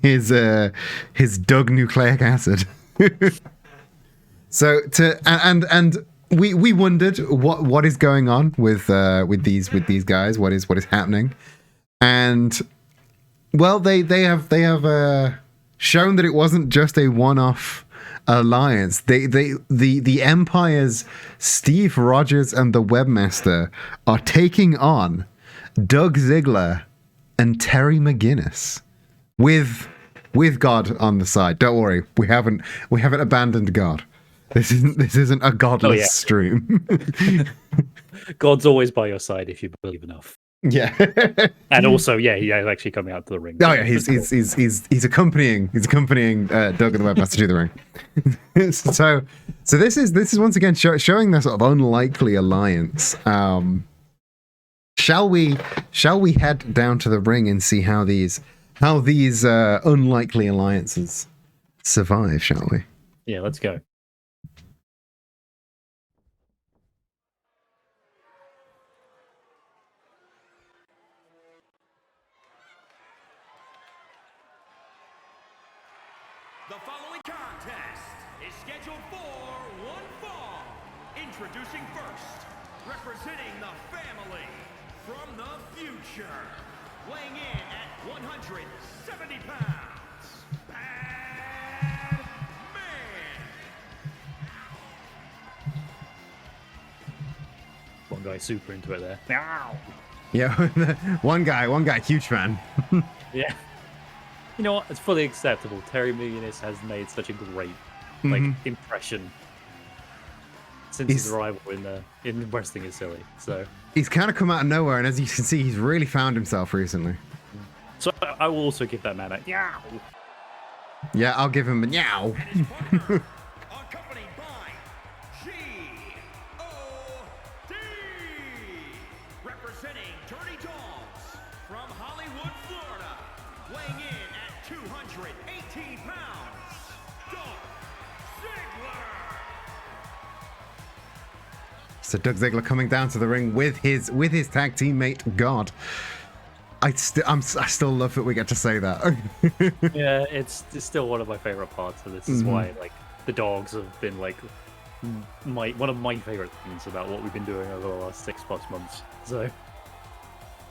his Doug nucleic acid. So we wondered what is going on with these guys. What is happening? And well, they have shown that it wasn't just a one-off alliance. The Empire's Steve Rogers and the Webmaster are taking on Doug Ziggler and Terry McGinnis with God on the side. Don't worry, we haven't abandoned God. This isn't a godless stream. God's always by your side if you believe enough. Yeah. And also, he's actually coming out to the ring. Oh yeah, he's accompanying Doug and the Webmaster to the ring. So this is once again showing this sort of unlikely alliance. Shall we head down to the ring and see how these unlikely alliances survive? Shall we? Yeah, let's go. The following contest is scheduled for one fall. Introducing first, representing the family from the future, weighing in at 170 pounds, Bad Man. One guy super into it there. Meow. Yeah, one guy, huge fan. Yeah. You know what? It's fully acceptable. Terry McGinnis has made such a great like impression since his arrival in Wrestling is Silly. So He's kind of come out of nowhere, and as you can see, he's really found himself recently. I will also give that man a yeah. Yeah, I'll give him a meow. And his partner, accompanied by G.O.D. Representing Dirty Dogs from Hollywood, Florida, weighing in at 218 pounds, Dolph Ziggler. So Doug Ziggler coming down to the ring with his tag teammate God. I still love that we get to say that. Yeah, it's still one of my favorite parts of this. Is why like the dogs have been like one of my favorite things about what we've been doing over the last 6+ months. So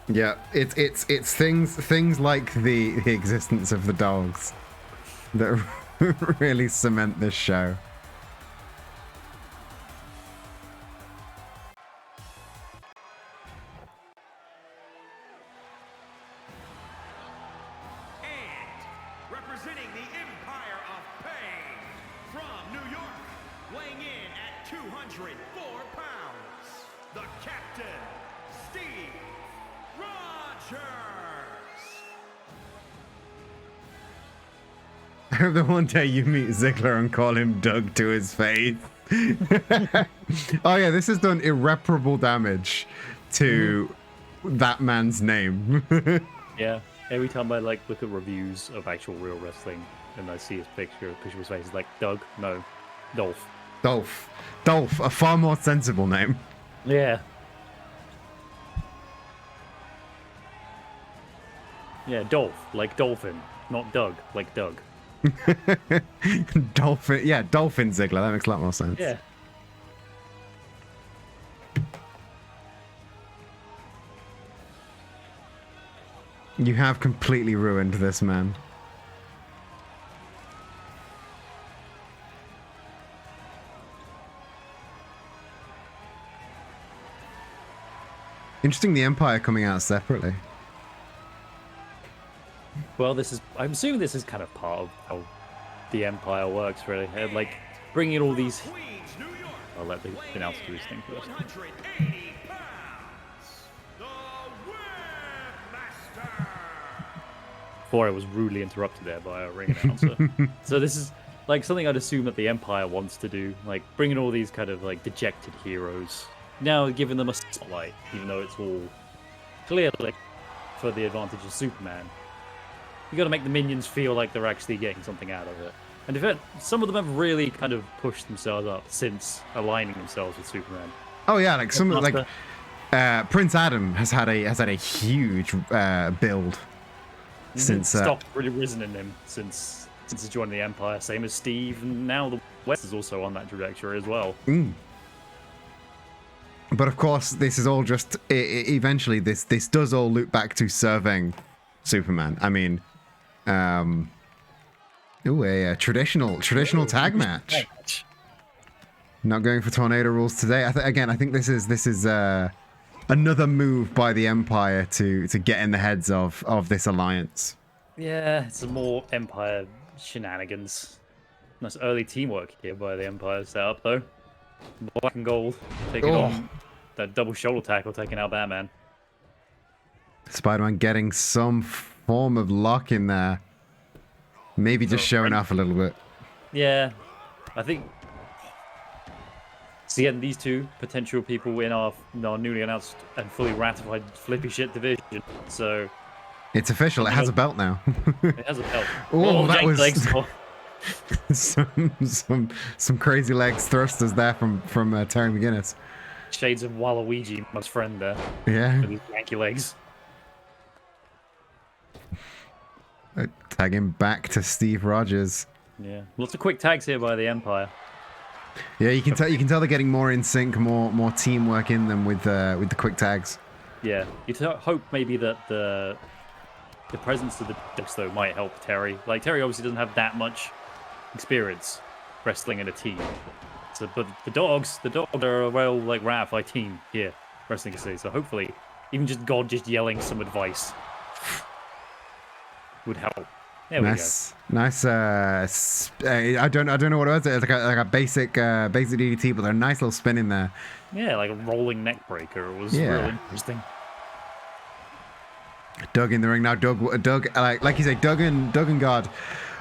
Yeah, it's things like the existence of the dogs that really cement this show. And representing the Empire of Pain from New York, weighing in at 204 pounds, the Captain, Steve Rogers. I hope that one day you meet Ziggler and call him Doug to his face. Oh yeah, this has done irreparable damage to that man's name. yeah, every time I like look at reviews of actual real wrestling and I see his picture of his face, it's like Doug, no, Dolph. Dolph, a far more sensible name. Yeah. Yeah, Dolph, like dolphin, not Doug, like Doug. Dolphin Ziggler. That makes a lot more sense. Yeah. You have completely ruined this man. Interesting, the Empire coming out separately. Well, I'm assuming this is kind of part of how the Empire works, really. And, like, bringing all these... Queens, New York, I'll let the weighing announcer in do his thing at first. 180 pounds, the Webmaster. Before I was rudely interrupted there by a ring announcer. So this is, like, something I'd assume that the Empire wants to do. Like, bringing all these kind of, like, dejected heroes. Now giving them a spotlight, even though it's all clearly for the advantage of Superman. You got to make the minions feel like they're actually getting something out of it. And some of them have really kind of pushed themselves up since aligning themselves with Superman. Oh yeah, like some like Prince Adam has had a huge build since stock really risen in him since he's joined the Empire. Same as Steve, and now the West is also on that trajectory as well. But of course, this is all just eventually. This does all loop back to serving Superman. I mean, a traditional tag match. Not going for tornado rules today. I think this is another move by the Empire to get in the heads of this alliance. Yeah, it's some more Empire shenanigans. Nice early teamwork here by the Empire setup, though. Black and gold taking on that double shoulder tackle, taking out Batman. Spider-Man getting some form of lock in there. Maybe just showing off a little bit. Yeah, I think. So again, these two potential people in our newly announced and fully ratified flippy shit division. So it's official. It has a belt now. it has a belt. Oh, that was legs. some crazy legs thrusters there from Terry McGinnis. Shades of Waluigi, my friend there. Yeah. With his janky legs. Tagging back to Steve Rogers. Yeah, lots of quick tags here by the Empire. Yeah, you can tell they're getting more in sync, more teamwork in them with the quick tags. Yeah, you'd hope maybe that the presence of the Ducks though might help Terry. Like Terry obviously doesn't have that much experience wrestling in a team. So, but the dogs are a well like ratified team here wrestling city. So hopefully, even just God just yelling some advice would help. There we go. Nice. I don't know what it was. It's like a basic DDT, but they're a nice little spin in there. Yeah, like a rolling neck breaker. It was Yeah. real interesting. Doug in the ring now. Doug, like you say, Doug and God,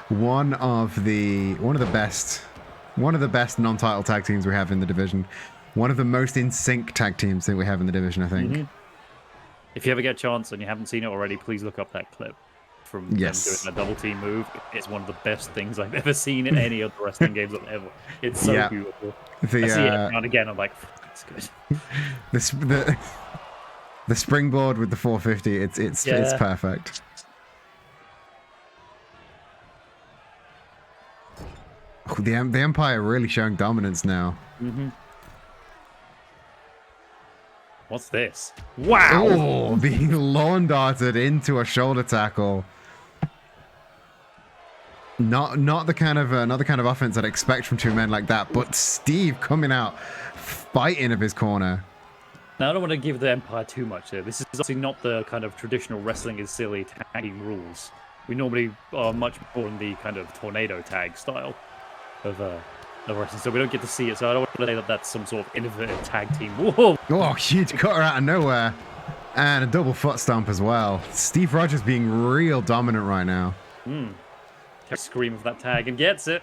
one of the best non-title tag teams we have in the division. One of the most in sync tag teams that we have in the division, I think. Mm-hmm. If you ever get a chance and you haven't seen it already, please look up that clip from them doing a double team move. It's one of the best things I've ever seen in any of the wrestling games ever. It's so beautiful. I see it now and again. I'm like, that's good. The springboard with the 450, it's perfect. Oh, the Empire really showing dominance now. Mm-hmm. What's this? Wow! Oh, being lawn darted into a shoulder tackle. Not the kind of offense I'd expect from two men like that. But Steve coming out fighting of his corner. Now, I don't want to give the Empire too much here. This is obviously not the kind of traditional wrestling is silly tagging rules. We normally are much more in the kind of tornado tag style of wrestling, so we don't get to see it. So I don't want to say that that's some sort of innovative tag team. Whoa! Oh, huge cutter out of nowhere. And a double foot stomp as well. Steve Rogers being real dominant right now. Scream for that tag and gets it.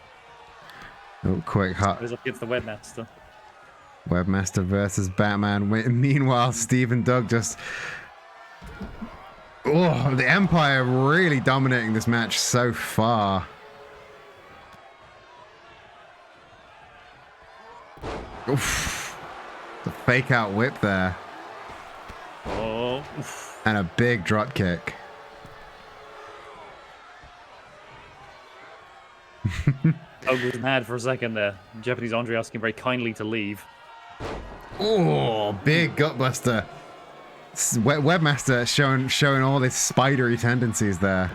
Oh, quick hot. Goes up against the Webmaster. Webmaster versus Batman. Meanwhile, Steve and Doug just... Oh, the Empire really dominating this match so far. Oof. The fake out whip there. Oh. Oof. And a big drop kick. Doug was mad for a second there. Japanese Andre asking very kindly to leave. Oh, big gutbuster. Webmaster showing all his spidery tendencies there.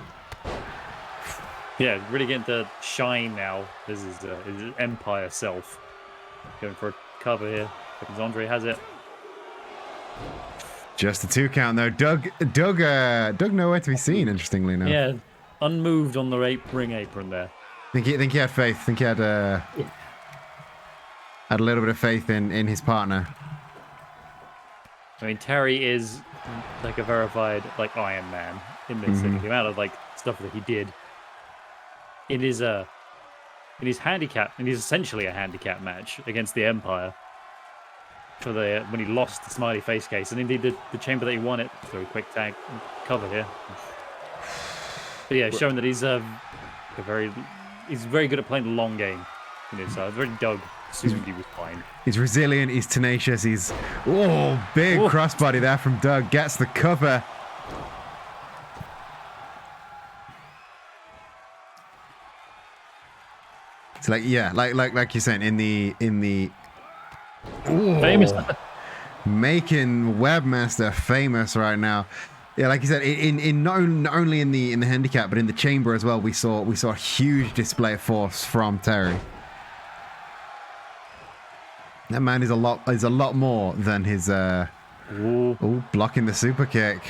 Yeah, really getting to shine now. This is his Empire self. Going for a cover here. Japanese Andre has it. Just a 2 count though. Doug nowhere to be seen, interestingly enough. Yeah, unmoved on the ring apron there. Think he had faith. Think he had a little bit of faith in his partner. I mean, Terry is like a verified like Iron Man in this thing. The amount of like stuff that he did. It is in his handicap. It is essentially a handicap match against the Empire. For when he lost the smiley face case, and indeed the chamber that he won it through a quick tag cover here. But yeah, showing that he's very good at playing the long game. You know, so I was very Doug assumed he was fine. He's resilient, he's tenacious, big crossbody there from Doug. Gets the cover. It's like you're saying in the Famous. Making Webmaster famous right now. Yeah, like you said, in not only in the handicap, but in the chamber as well, we saw a huge display of force from Terry. That man is a lot more than his blocking the super kick.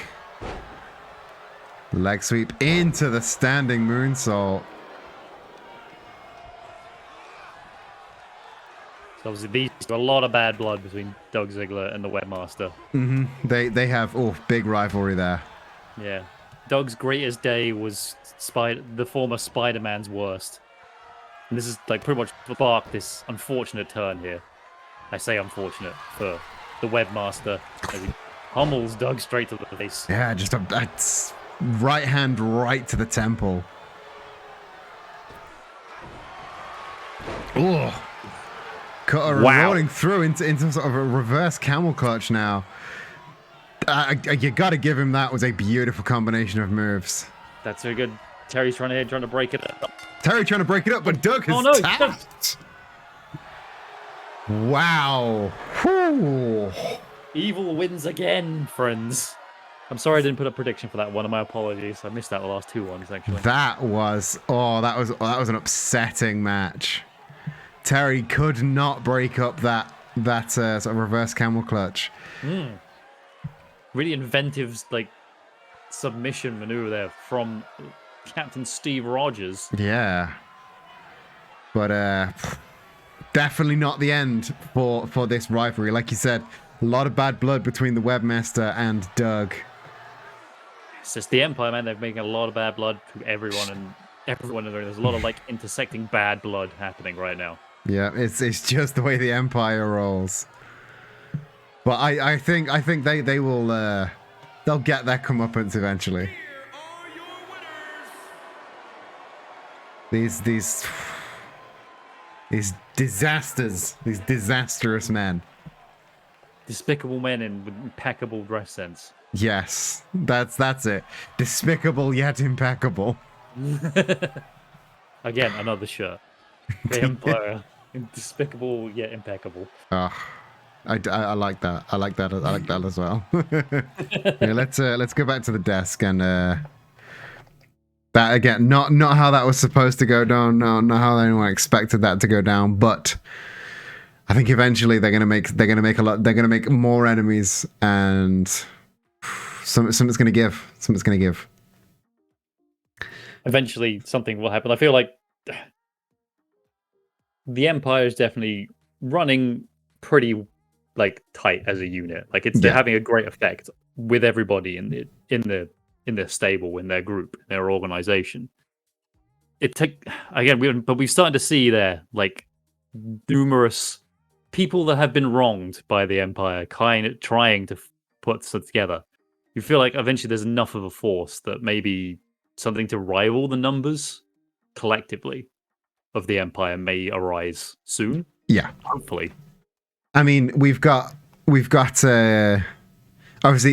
Leg sweep into the standing moonsault. So obviously these are a lot of bad blood between Doug Ziggler and the Webmaster. They have big rivalry there. Yeah. Doug's greatest day was the former Spider-Man's worst. And this is like pretty much sparked this unfortunate turn here. I say unfortunate for the Webmaster as he pummels Doug straight to the face. Yeah, just a right hand right to the temple. Oh. Cutter rolling through into sort of a reverse camel clutch now. You got to give him that. Was a beautiful combination of moves. That's very good. Terry's trying to break it up. Terry trying to break it up, but Doug has Oh, no, tapped. Wow. Whew. Evil wins again, friends. I'm sorry I didn't put a prediction for that one. My apologies. I missed out the last 2 ones, actually. That was an upsetting match. Terry could not break up that sort of reverse camel clutch. Really inventive, like, submission maneuver there from Captain Steve Rogers. Yeah. But definitely not the end for this rivalry. Like you said, a lot of bad blood between the Webmaster and Doug. It's just the Empire, man. They're making a lot of bad blood to everyone and everyone. There's a lot of like intersecting bad blood happening right now. Yeah, it's just the way the Empire rolls. But I think they will they'll get their comeuppance eventually. Here are your winners. These disasters, these disastrous men. Despicable men in with impeccable dress sense. Yes, that's it. Despicable yet impeccable. Again, another shirt. The Empire, despicable yet impeccable. I like that. I like that as well. Yeah, let's go back to the desk and that again, not how that was supposed to go down. No, not how anyone expected that to go down. But I think eventually they're gonna make more enemies, and something's gonna give. Something's gonna give. Eventually, something will happen. I feel like the Empire is definitely running pretty like tight as a unit. Like it's having a great effect with everybody in their stable, in their group, in their organization. We've started to see there like numerous people that have been wronged by the Empire, kind of trying to put stuff together. You feel like eventually there's enough of a force that maybe something to rival the numbers collectively of the Empire may arise soon. Yeah, hopefully. I mean, we've got obviously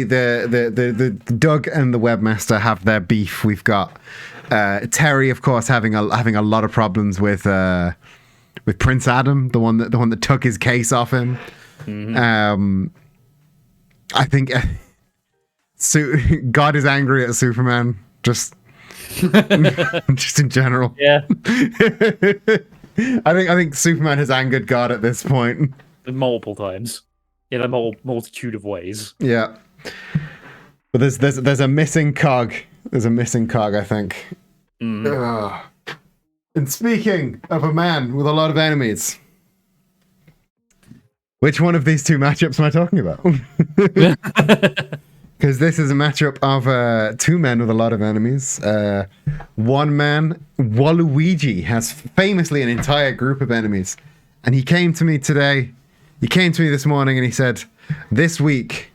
the Doug and the Webmaster have their beef. We've got Terry, of course, having a lot of problems with Prince Adam, the one that took his case off him. Mm-hmm. I think God is angry at Superman. Just in general. Yeah. I think Superman has angered God at this point. Multiple times. In a multitude of ways. Yeah. But there's a missing cog. There's a missing cog, I think. And speaking of a man with a lot of enemies, which one of these two matchups am I talking about? Because this is a matchup of 2 men with a lot of enemies. One man, Waluigi, has famously an entire group of enemies. And he came to me this morning and he said, this week,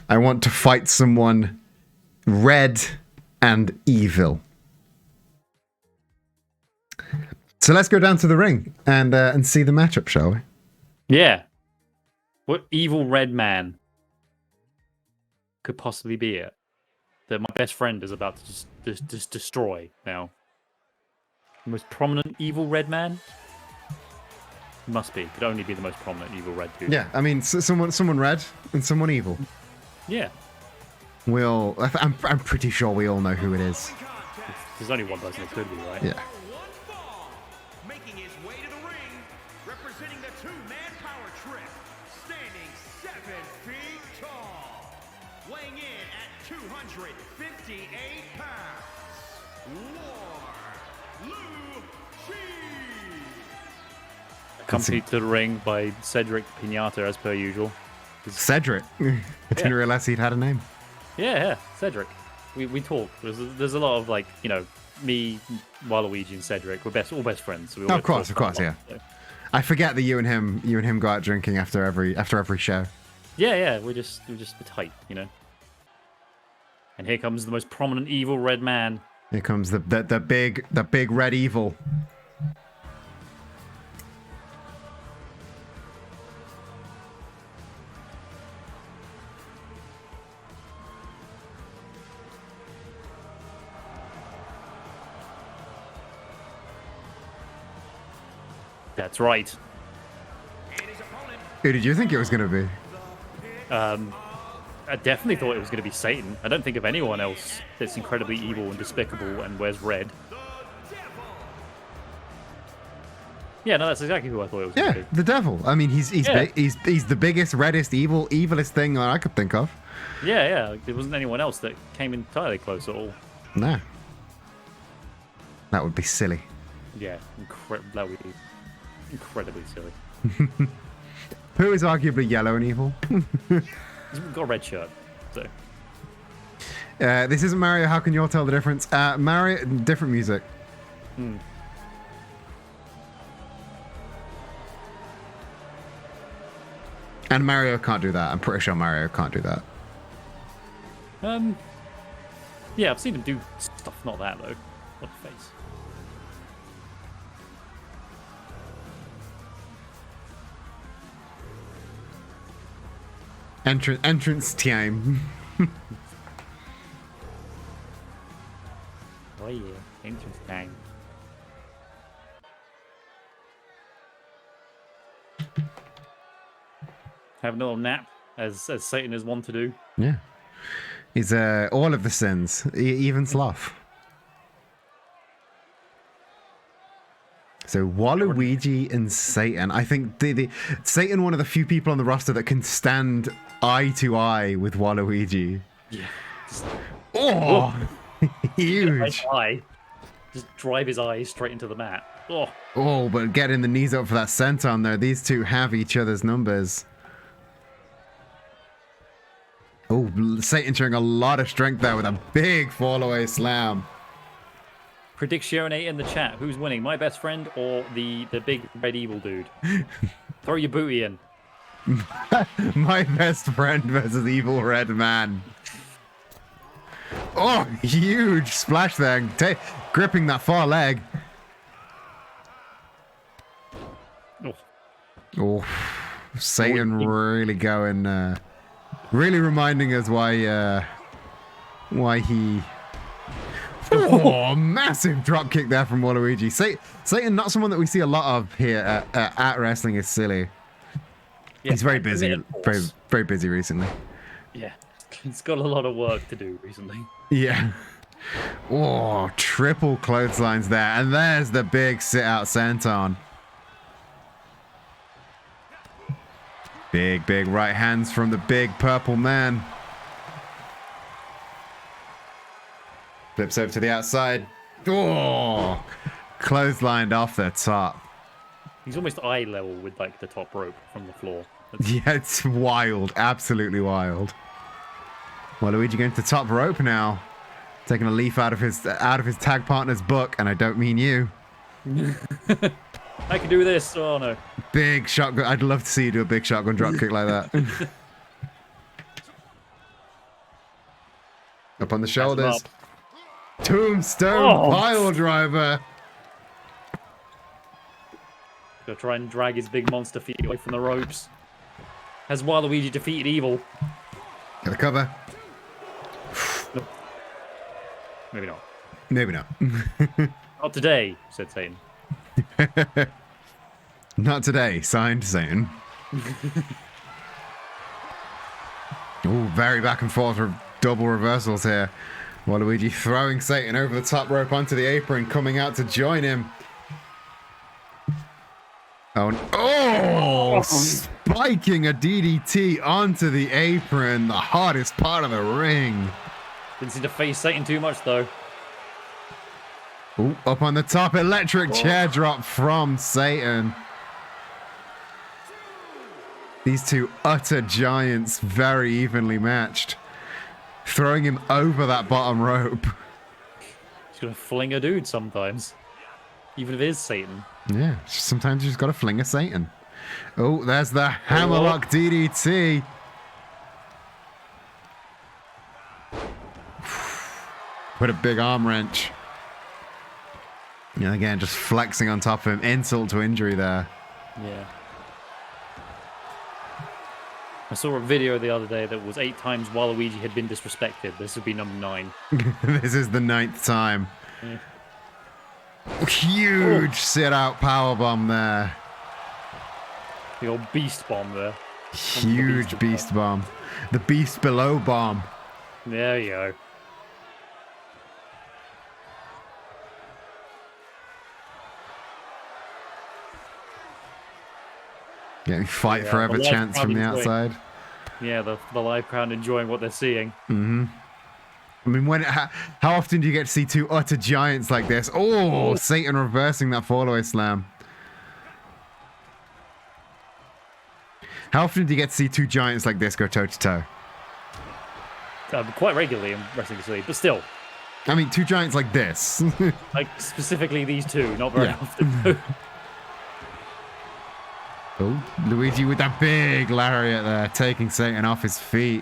I want to fight someone red and evil. So let's go down to the ring and see the matchup, shall we? Yeah. What evil red man could possibly be it that my best friend is about to just destroy now? The most prominent evil red man? Must be. Could only be the most prominent evil red dude. Yeah, I mean, someone red and someone evil. Yeah. I'm pretty sure we all know who it is. There's only one person it could be, right? Yeah. Making his way to the ring, representing the 2-man power trip, standing 7 feet tall, weighing in at 258 pounds, Accompanied to the ring by Cedric Pinata, as per usual. Cedric. I didn't realize he'd had a name. Yeah, Cedric. We talk. There's a lot of like, me, Waluigi, and Cedric. We're all best friends. So of course, yeah. So. I forget that you and him go out drinking after every show. Yeah. We're tight, And here comes the most prominent evil red man. Here comes the big red evil. That's right. Who did you think it was going to be? I definitely thought it was going to be Satan. I don't think of anyone else that's incredibly evil and despicable and wears red. Yeah, no, that's exactly who I thought it was going to Yeah, be. the devil. I mean, he's Yeah. big, he's the biggest, reddest, evilest thing that I could think of. Yeah. There wasn't anyone else that came entirely close at all. No. That would be silly. Yeah, that would be incredibly silly. Who is arguably yellow and evil? He's got a red shirt, so. This isn't Mario. How can you all tell the difference? Mario, different music. And Mario can't do that. I'm pretty sure Mario can't do that. Yeah, I've seen him do stuff, not that though. What a face. Entrance time. Oh yeah, entrance time. Have a little nap, as Satan is one to do. Yeah. He's all of the sins, even sloth. So Waluigi and Satan. I think the Satan, one of the few people on the roster that can stand eye to eye with Waluigi. Yeah. Oh, huge. Eye. Just drive his eyes straight into the mat. Oh. Oh, but getting the knees up for that senton there. These two have each other's numbers. Oh, Satan showing a lot of strength there with a big fall away slam. Prediction in the chat. Who's winning? My best friend or the big red evil dude? Throw your booty in. My best friend versus evil red man. Oh, huge splash there. Gripping that far leg. Oh. Oh, Satan really going, really reminding us why he. Oh, massive drop kick there from Waluigi. Satan, not someone that we see a lot of here at Wrestling is Silly. Yeah, He's very busy, very busy recently. Yeah, he's got a lot of work to do recently. Yeah. Oh, triple clotheslines there. And there's the big sit-out senton. Big right hands from the big purple man. Flips over to the outside. Oh, clotheslined off the top. He's almost eye level with like the top rope from the floor. Yeah, it's wild. Absolutely wild. Waluigi going to the top rope now. Taking a leaf out of his tag partner's book, and I don't mean you. I can do this. Oh no. Big shotgun. I'd love to see you do a big shotgun drop kick like that. Up on the shoulders. Tombstone pile driver. Gonna try and drag his big monster feet away from the ropes. Has Waluigi defeated evil? Got a cover. No. Maybe not. Maybe not. Not today, said Satan. Not today. Signed, Satan. Oh, very back and forth double reversals here. Waluigi throwing Satan over the top rope onto the apron, coming out to join him. Oh, spiking a DDT onto the apron, the hardest part of the ring. Didn't seem to face Satan too much though. Ooh, up on the top, electric chair drop from Satan. These two utter giants, very evenly matched. Throwing him over that bottom rope. He's gonna fling a dude sometimes. Even if it is Satan. Yeah, sometimes you just gotta fling a Satan. Oh, there's the hammerlock DDT. Put a big arm wrench. And again, just flexing on top of him. Insult to injury there. Yeah. I saw a video the other day that was 8 times Waluigi had been disrespected. This would be number 9. This is the 9th time. Yeah. Huge sit-out powerbomb there. The old beast bomb there. Huge beast bomb. The beast below bomb. There you go. Getting fight Yeah, forever the live chance from the crowd outside. Yeah, the live crowd enjoying what they're seeing. I mean, how often do you get to see two utter giants like this? Oh, Satan reversing that fall-away slam. How often do you get to see two giants like this go toe-to-toe? Quite regularly in Wrestling League, but still. I mean, two giants like this. Like, specifically these two, not very Yeah. often. Oh, Luigi with that big lariat there, taking Satan off his feet.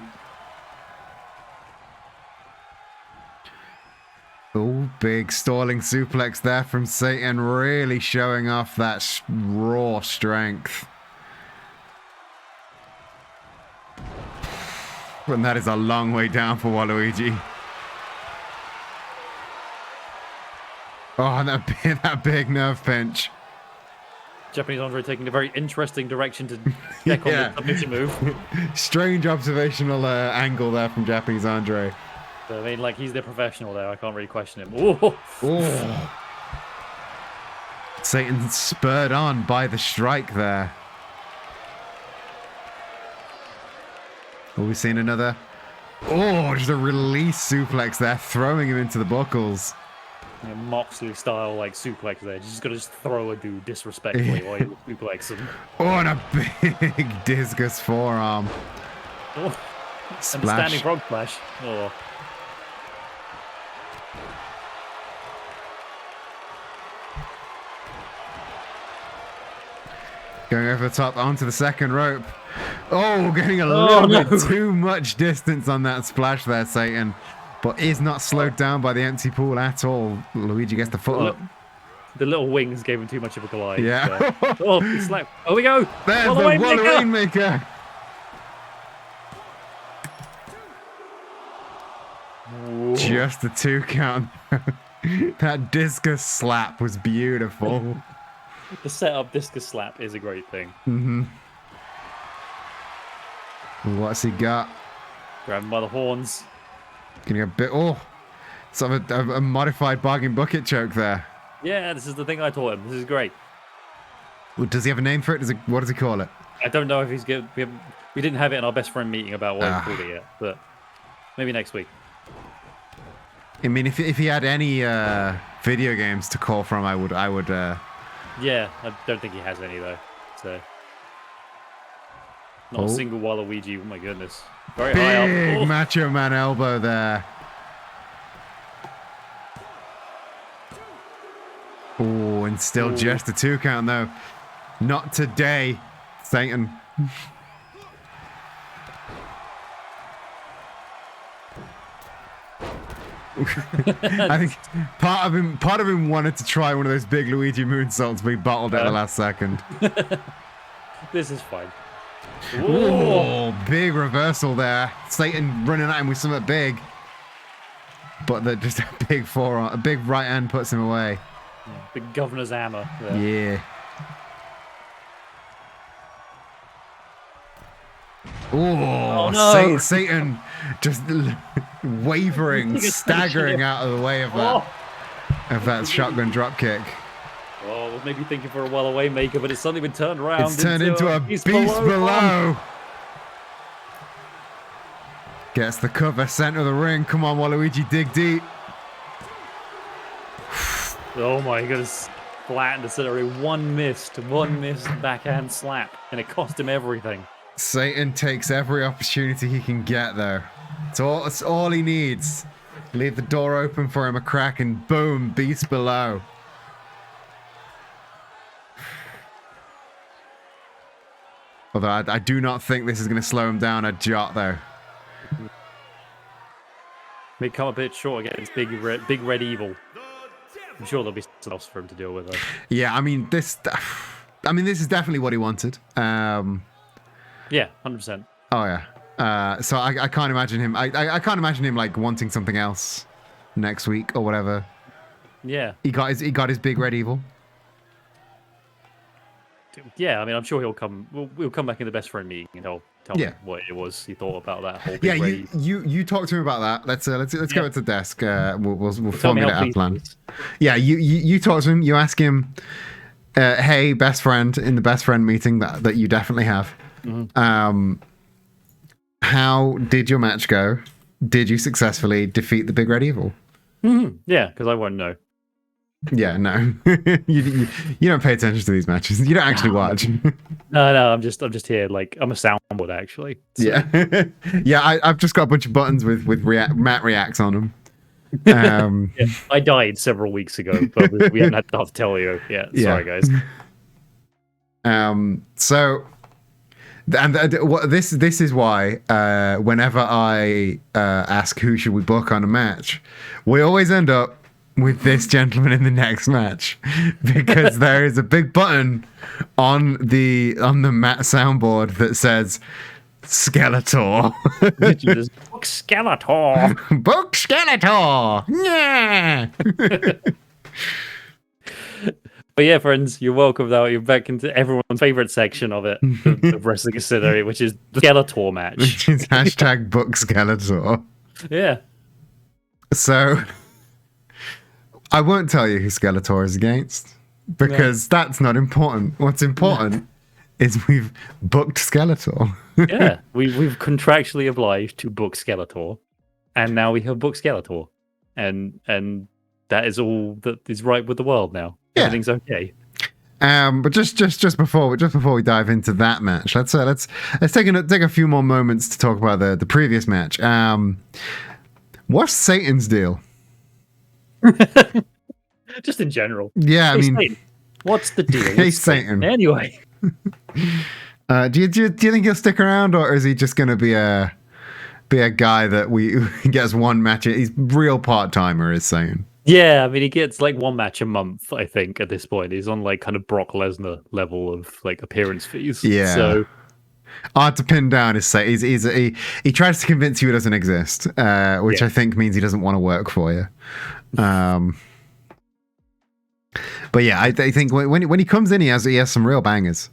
Oh, big stalling suplex there from Satan, really showing off that raw strength. And that is a long way down for Waluigi. Oh, and that big nerve pinch. Japanese Andre taking a very interesting direction to check on the submission move. Strange observational angle there from Japanese Andre. So, I mean, like, he's the professional there. I can't really question him. Ooh. Oh. Satan spurred on by the strike there. Are we seeing another? Oh, just a release suplex there, throwing him into the buckles. You know, Moxley style, like, suplex there. You just gotta throw a dude disrespectfully while you suplex him. Oh, and a big discus forearm. Oh. And the Splash. standing frog splash. Oh. Going over the top onto the second rope. Oh, getting a little bit too much distance on that splash there, Satan. But is not slowed down by the empty pool at all. Luigi gets the foot up. The little wings gave him too much of a glide. Yeah. Oh, he slapped. Oh, we go. There's the Wallaway Waller Maker. Rainmaker. Just the 2 count. That discus slap was beautiful. The setup discus slap is a great thing. What's he got? Grab him by the horns. Getting a bit. Oh, sort of a modified bargain bucket choke there. Yeah, this is the thing I taught him. This is great. Well, does he have a name for it? What does he call it? I don't know if he's good. We didn't have it in our best friend meeting about what he called it yet, but maybe next week. I mean, if he had any video games to call from, I would. Yeah, I don't think he has any though. So not a single Waluigi. Oh my goodness! Very high up. Big Macho Man elbow there. Oh, and still just a 2 count though. Not today, Satan. I think part of him wanted to try one of those big Luigi moonsaults, but he bottled it at the last second. This is fine. Oh, big reversal there. Satan running at him with something big. But just a big forearm, a big right hand puts him away. The governor's hammer. There. Yeah. Oh, no. Satan just wavering, staggering out of the way of that shotgun drop kick. Oh, was maybe thinking for a Wallaway Maker, but it's suddenly been turned around. It's turned into a beast below. Gets the cover, center of the ring. Come on, Waluigi, dig deep. Oh my goodness. Flattened the center. One missed backhand slap, and it cost him everything. Satan takes every opportunity he can get there. It's all he needs. Leave the door open for him a crack and boom, beast below. Although I do not think this is going to slow him down a jot though. May come a bit short against Big Red Evil. I'm sure there'll be something else for him to deal with though. Yeah, I mean this is definitely what he wanted. Yeah, 100%. Oh yeah. So I can't imagine him. I can't imagine him like wanting something else next week or whatever. Yeah. He got his big red evil. yeah, I mean, I'm sure he'll come. We'll come back in the best friend meeting and he'll tell me Yeah. what it was he thought about that whole. Yeah, Big Ready. you talk to him about that. Let's go to the desk. We'll Tell me formulate how our pleased plan. he is. Yeah, you talk to him. You ask him, hey, best friend, in the best friend meeting that you definitely have. How did your match go? Did you successfully defeat the Big Red Evil? Yeah, because I won't know. Yeah, no, you don't pay attention to these matches. You don't actually watch. No, I'm just here. Like I'm a soundboard actually. So. Yeah, yeah. I've just got a bunch of buttons with Matt reacts on them. Yeah, I died several weeks ago, but we haven't had to tell you yet. Yeah. Sorry, guys. So, this is why whenever I ask who should we book on a match, we always end up with this gentleman in the next match because there is a big button on the Matt soundboard that says Skeletor. Book Skeletor. Book Skeletor. Yeah. But yeah, friends, you're welcome. Though you're back into everyone's favorite section of it, the wrestling consideration, which is the Skeletor match. Which is hashtag Book Skeletor. Yeah. So, I won't tell you who Skeletor is against because that's not important. What's important is we've booked Skeletor. Yeah, we've contractually obliged to book Skeletor, and now we have booked Skeletor, and that is all that is right with the world now. Yeah. Everything's okay. But just before we dive into that match, let's take a few more moments to talk about the previous match. What's Satan's deal? Just in general. Yeah, I mean, Satan, what's the deal? Hey, with Satan. Anyway, do you think he'll stick around, or is he just going to be a guy that we gets one match? He's real part timer, is Satan. yeah, I mean, he gets like one match a month. I think at this point, he's on like kind of Brock Lesnar level of like appearance fees. Yeah. So Hard to pin down is Satan. He tries to convince you he doesn't exist, which I think means he doesn't want to work for you. But yeah, I think when he comes in, he has some real bangers.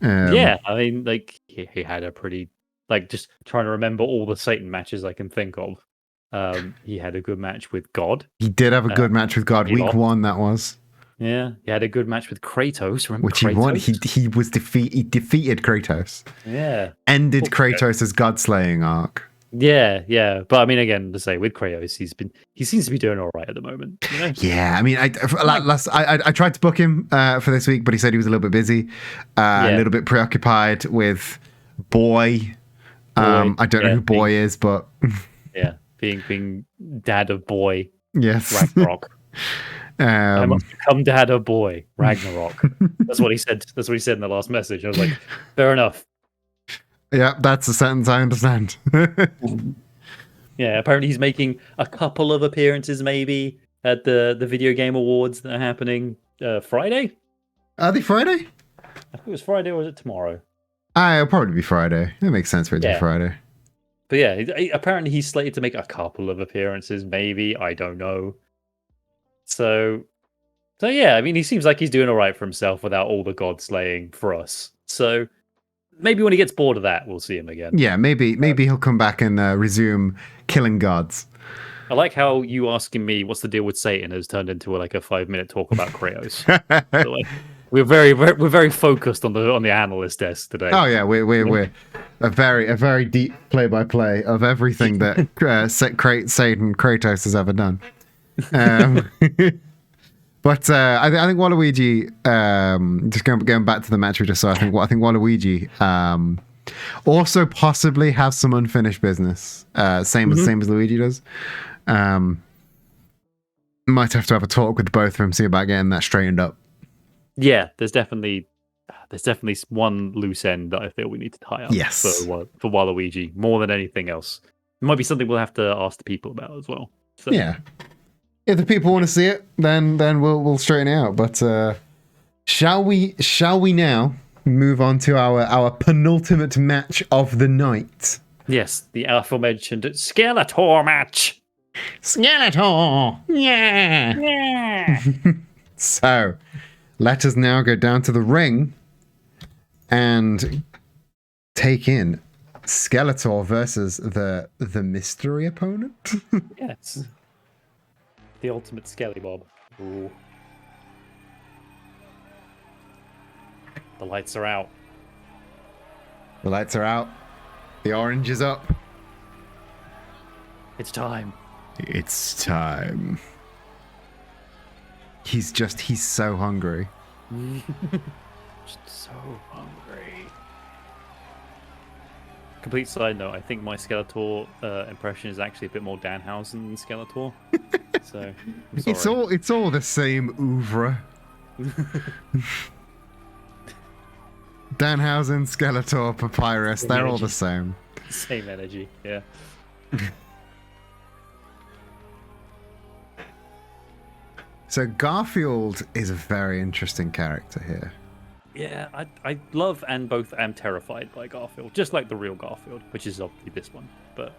yeah, I mean, like he had a pretty like just trying to remember all the Satan matches I can think of. He had a good match with God. He did have a good match with God. Week 1, that was. Yeah, he had a good match with Kratos. Remember Which Kratos? he won. He defeated Kratos. Yeah. Ended Kratos' God slaying arc. Yeah. But I mean, again, to say with Kratos, he seems to be doing all right at the moment. You know? Yeah, I mean, I tried to book him for this week, but he said he was a little bit busy, a little bit preoccupied with Boy. I don't know who Boy is, but yeah, being dad of Boy. Yes, Ragnarok. I must become dad of Boy. Ragnarok. That's what he said. That's what he said in the last message. I was like, fair enough. Yeah, that's a sentence I understand. Yeah, apparently he's making a couple of appearances maybe at the video game awards that are happening Friday. Are they Friday? I think it was Friday, or was it tomorrow? It'll probably be Friday. It makes sense for it to be Friday. But yeah, apparently he's slated to make a couple of appearances, maybe. I don't know. So yeah, I mean, he seems like he's doing all right for himself without all the god slaying for us. So maybe when he gets bored of that, we'll see him again. Yeah, maybe he'll come back and resume killing gods. I like how you asking me what's the deal with Satan has turned into like a 5-minute talk about Kratos. So, like, we're very focused on the analyst desk today. Oh yeah, we're a very deep play-by-play of everything that Satan Kratos has ever done. But I think Waluigi, just going back to the match we just saw, I think Waluigi also possibly has some unfinished business, same as Luigi does. Might have to have a talk with both of them, see about getting that straightened up. Yeah, there's definitely one loose end that I feel we need to tie up. Yes. For Waluigi more than anything else. It might be something we'll have to ask the people about as well. So. Yeah. If the people want to see it, then we'll straighten it out. But shall we now move on to our penultimate match of the night? Yes, the aforementioned Skeletor match. Skeletor, yeah. So, let us now go down to the ring and take in Skeletor versus the mystery opponent. Yes. The ultimate Skelly Bob. Ooh. The lights are out. The lights are out. The orange is up. It's time. It's time. He's so hungry. Just so hungry. Complete side note, I think my Skeletor impression is actually a bit more Danhausen than Skeletor. So, I'm sorry. It's all the same oeuvre. Danhausen, Skeletor, Papyrus, Same they're all energy. the same. Same energy, yeah. So Garfield is a very interesting character here. Yeah, I love and both am terrified by Garfield, just like the real Garfield, which is obviously this one, but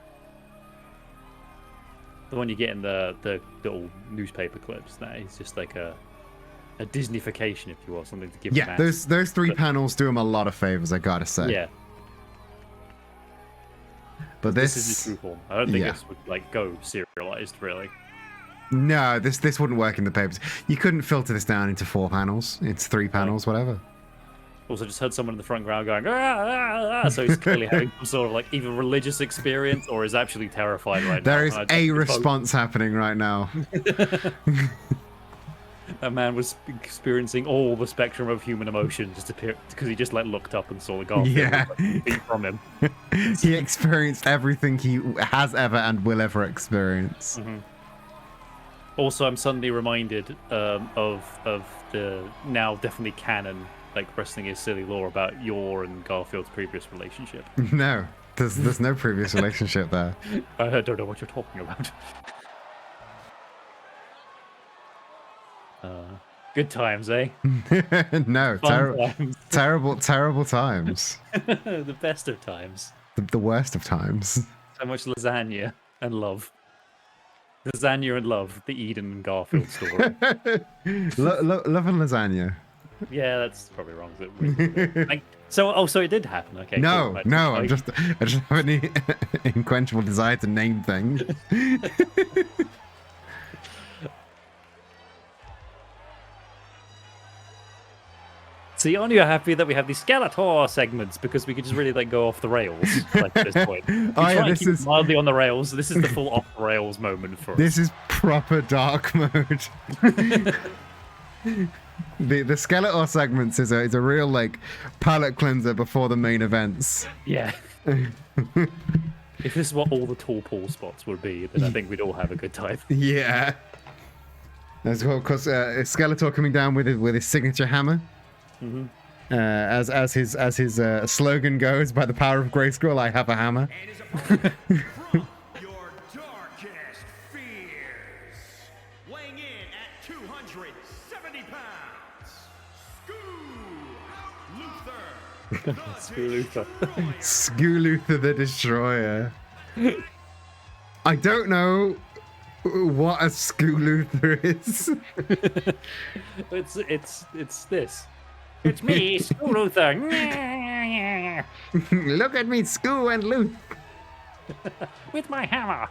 the one you get in the little newspaper clips, that is just like a Disneyfication, if you will, something to give Yeah, him those three panels do him a lot of favors, I gotta say. Yeah. But This is his true form. I don't think yeah. this would like go serialized, really. No, this wouldn't work in the papers. You couldn't filter this down into 4 panels. It's 3 panels, whatever. Also, just heard someone in the front crowd going, "Ah, ah, ah," so he's clearly having some sort of like either religious experience or is actually terrified right now. There is a response happening right now. That man was experiencing all the spectrum of human emotion just because he just like looked up and saw the Garfield Yeah. feet from him. He experienced everything he has ever and will ever experience. Mm-hmm. Also, I'm suddenly reminded of the now definitely canon, like wrestling is silly lore about your and Garfield's previous relationship. No, there's no previous relationship there. I don't know what you're talking about. Good times, eh? No, Fun times. terrible times. The best of times. The worst of times. So much lasagna and love. Lasagna and love, the Eden and Garfield story. Love and lasagna. Yeah, that's probably wrong. Like, so it did happen. Okay. No, cool. no, I just have an unquenchable desire to name things. See, aren't you happy that we have these Skeletor segments because we could just really like go off the rails like, at this point? We try and this keep it is mildly on the rails. This is the full off the rails moment for us. this is proper dark mode. The Skeletor segments is a real like palate cleanser before the main events. Yeah. If this is what all the tall Paul spots would be, then I think we'd all have a good time. Yeah. As well, because Skeletor coming down with his signature hammer. Mm-hmm. As his slogan goes, by the power of Grayskull, I have a hammer. And his opponent from your darkest fears, weighing in at 270 pounds, Screw Luther. Screw Luther the Destroyer. I don't know what a Screw Luther is. It's this. It's me, Screw Luther. Look at me, Screw and Luther. With my hammer.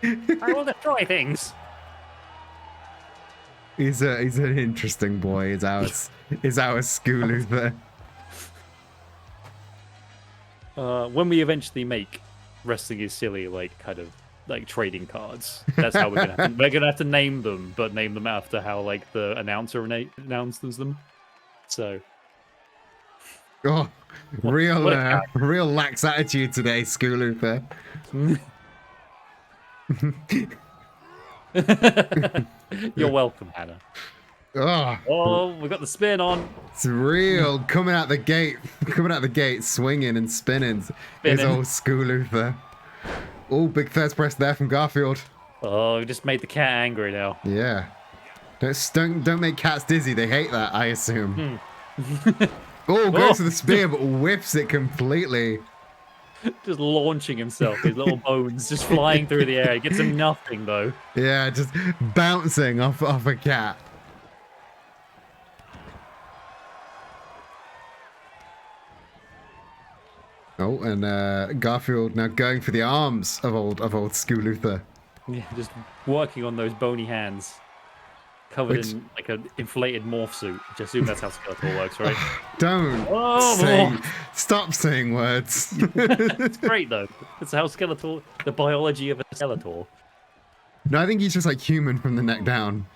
I will destroy things. He's an interesting boy. Is our Screw Luther. When we eventually make Wrestling is Silly like kind of like trading cards, that's how we're gonna have to name them, but name them after how like the announcer announces them. So, Oh, real what lax attitude today, Screw Luther. you're welcome, Hannah. Oh, we got the spin on. It's real coming out the gate, swinging and spinning. Is old Screw Luther. Oh, big first press there from Garfield. Oh, we just made the cat angry now. Yeah. Don't make cats dizzy. They hate that, I assume. Oh, goes for the spear, but whiffs it completely. Just launching himself, his little bones just flying through the air. He gets him nothing though. Yeah, just bouncing off a cat. Oh, and Garfield now going for the arms of old Skooluther. Yeah, just working on those bony hands. Covered Which- in like an inflated morph suit. Which I assume that's how Skeletor works, right? Don't Oh, stop saying words. It's great though. That's how Skeletor, the biology of a Skeletor. No, I think he's just like human from the neck down.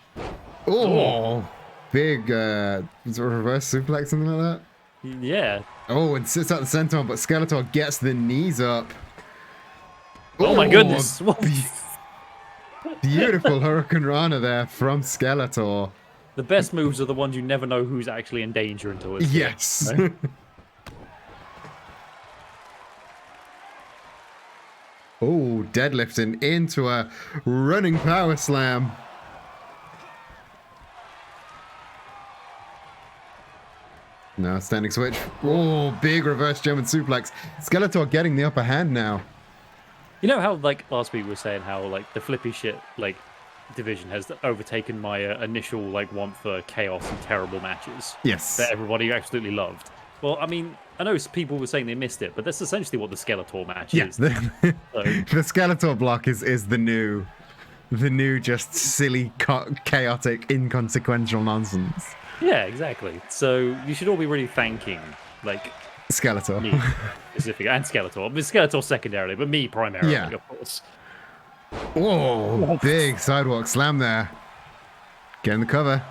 Oh, big sort of reverse suplex, something like that. Yeah. Oh, and sits at the center, but Skeletor gets the knees up. Oh my goodness. What? Beautiful Hurricane Rana there from Skeletor. The best moves are the ones you never know who's actually in danger until it's Yes. Right? Oh, deadlifting into a running power slam. Now standing switch. Oh, big reverse German suplex. Skeletor getting the upper hand now. You know how like last week we were saying how like the flippy shit like division has overtaken my initial like want for chaos and terrible matches Yes. that everybody absolutely loved. Well, I mean, I know people were saying they missed it, but that's essentially what the Skeletor match Yeah. is. The, So, the Skeletor block is the new just silly, chaotic, inconsequential nonsense. yeah, exactly. So you should all be really thanking like Skeletor. me specifically and Skeletor. I mean, Skeletor secondarily, but me primarily, Yeah. of course. Whoa, big sidewalk slam there. Getting the cover.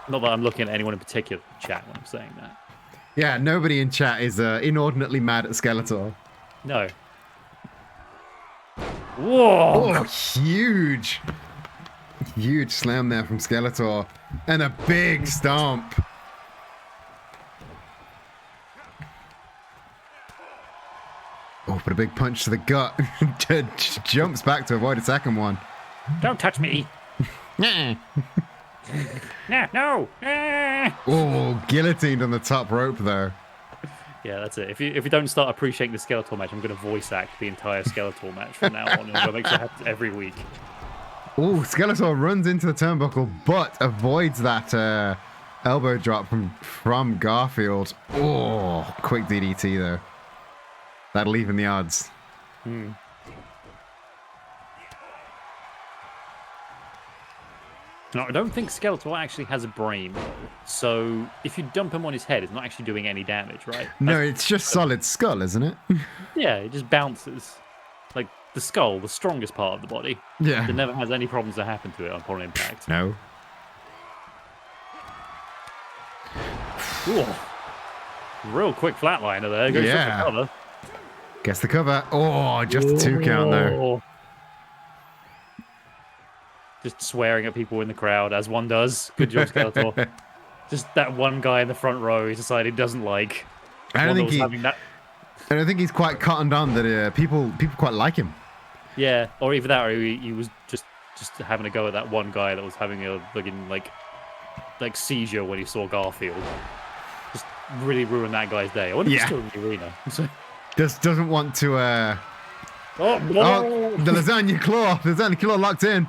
Not that I'm looking at anyone in particular in chat when I'm saying that. Yeah, nobody in chat is inordinately mad at Skeletor. No. Whoa! Oh, huge slam there from Skeletor. And a big stomp. Oh, but a big punch to the gut. Jumps back to avoid a second one. Don't touch me! Nah. Nah, no! Ah! Oh, guillotined on the top rope though. Yeah, that's it. If you don't start appreciating the Skeletor match, I'm going to voice act the entire Skeletor match from now on. And I'm going to make sure it happens every week. Oh, Skeletor runs into the turnbuckle, but avoids that elbow drop from Garfield. Oh, quick DDT though. That'll even the odds. No, I don't think Skeletor actually has a brain, though. So if you dump him on his head, it's not actually doing any damage, right? No, it's just solid skull, isn't it? Yeah, it just bounces. Like the skull, the strongest part of the body. Yeah. It never has any problems that happen to it upon impact. No. Ooh. Real quick flatliner there. Goes Yeah. for the cover. Gets the cover. Oh, just a 2 count there. Whoa. Just swearing at people in the crowd, as one does. Good job, Skeletor. Just that one guy in the front row he decided he doesn't like. I don't One that think was having that. I don't think he's quite cottoned on that people quite like him. Yeah, or either that, or he was just having a go at that one guy that was having a looking like seizure when he saw Garfield. Just really ruined that guy's day. I wonder if he's still in the arena. Just doesn't want to oh, oh, the lasagna claw locked in.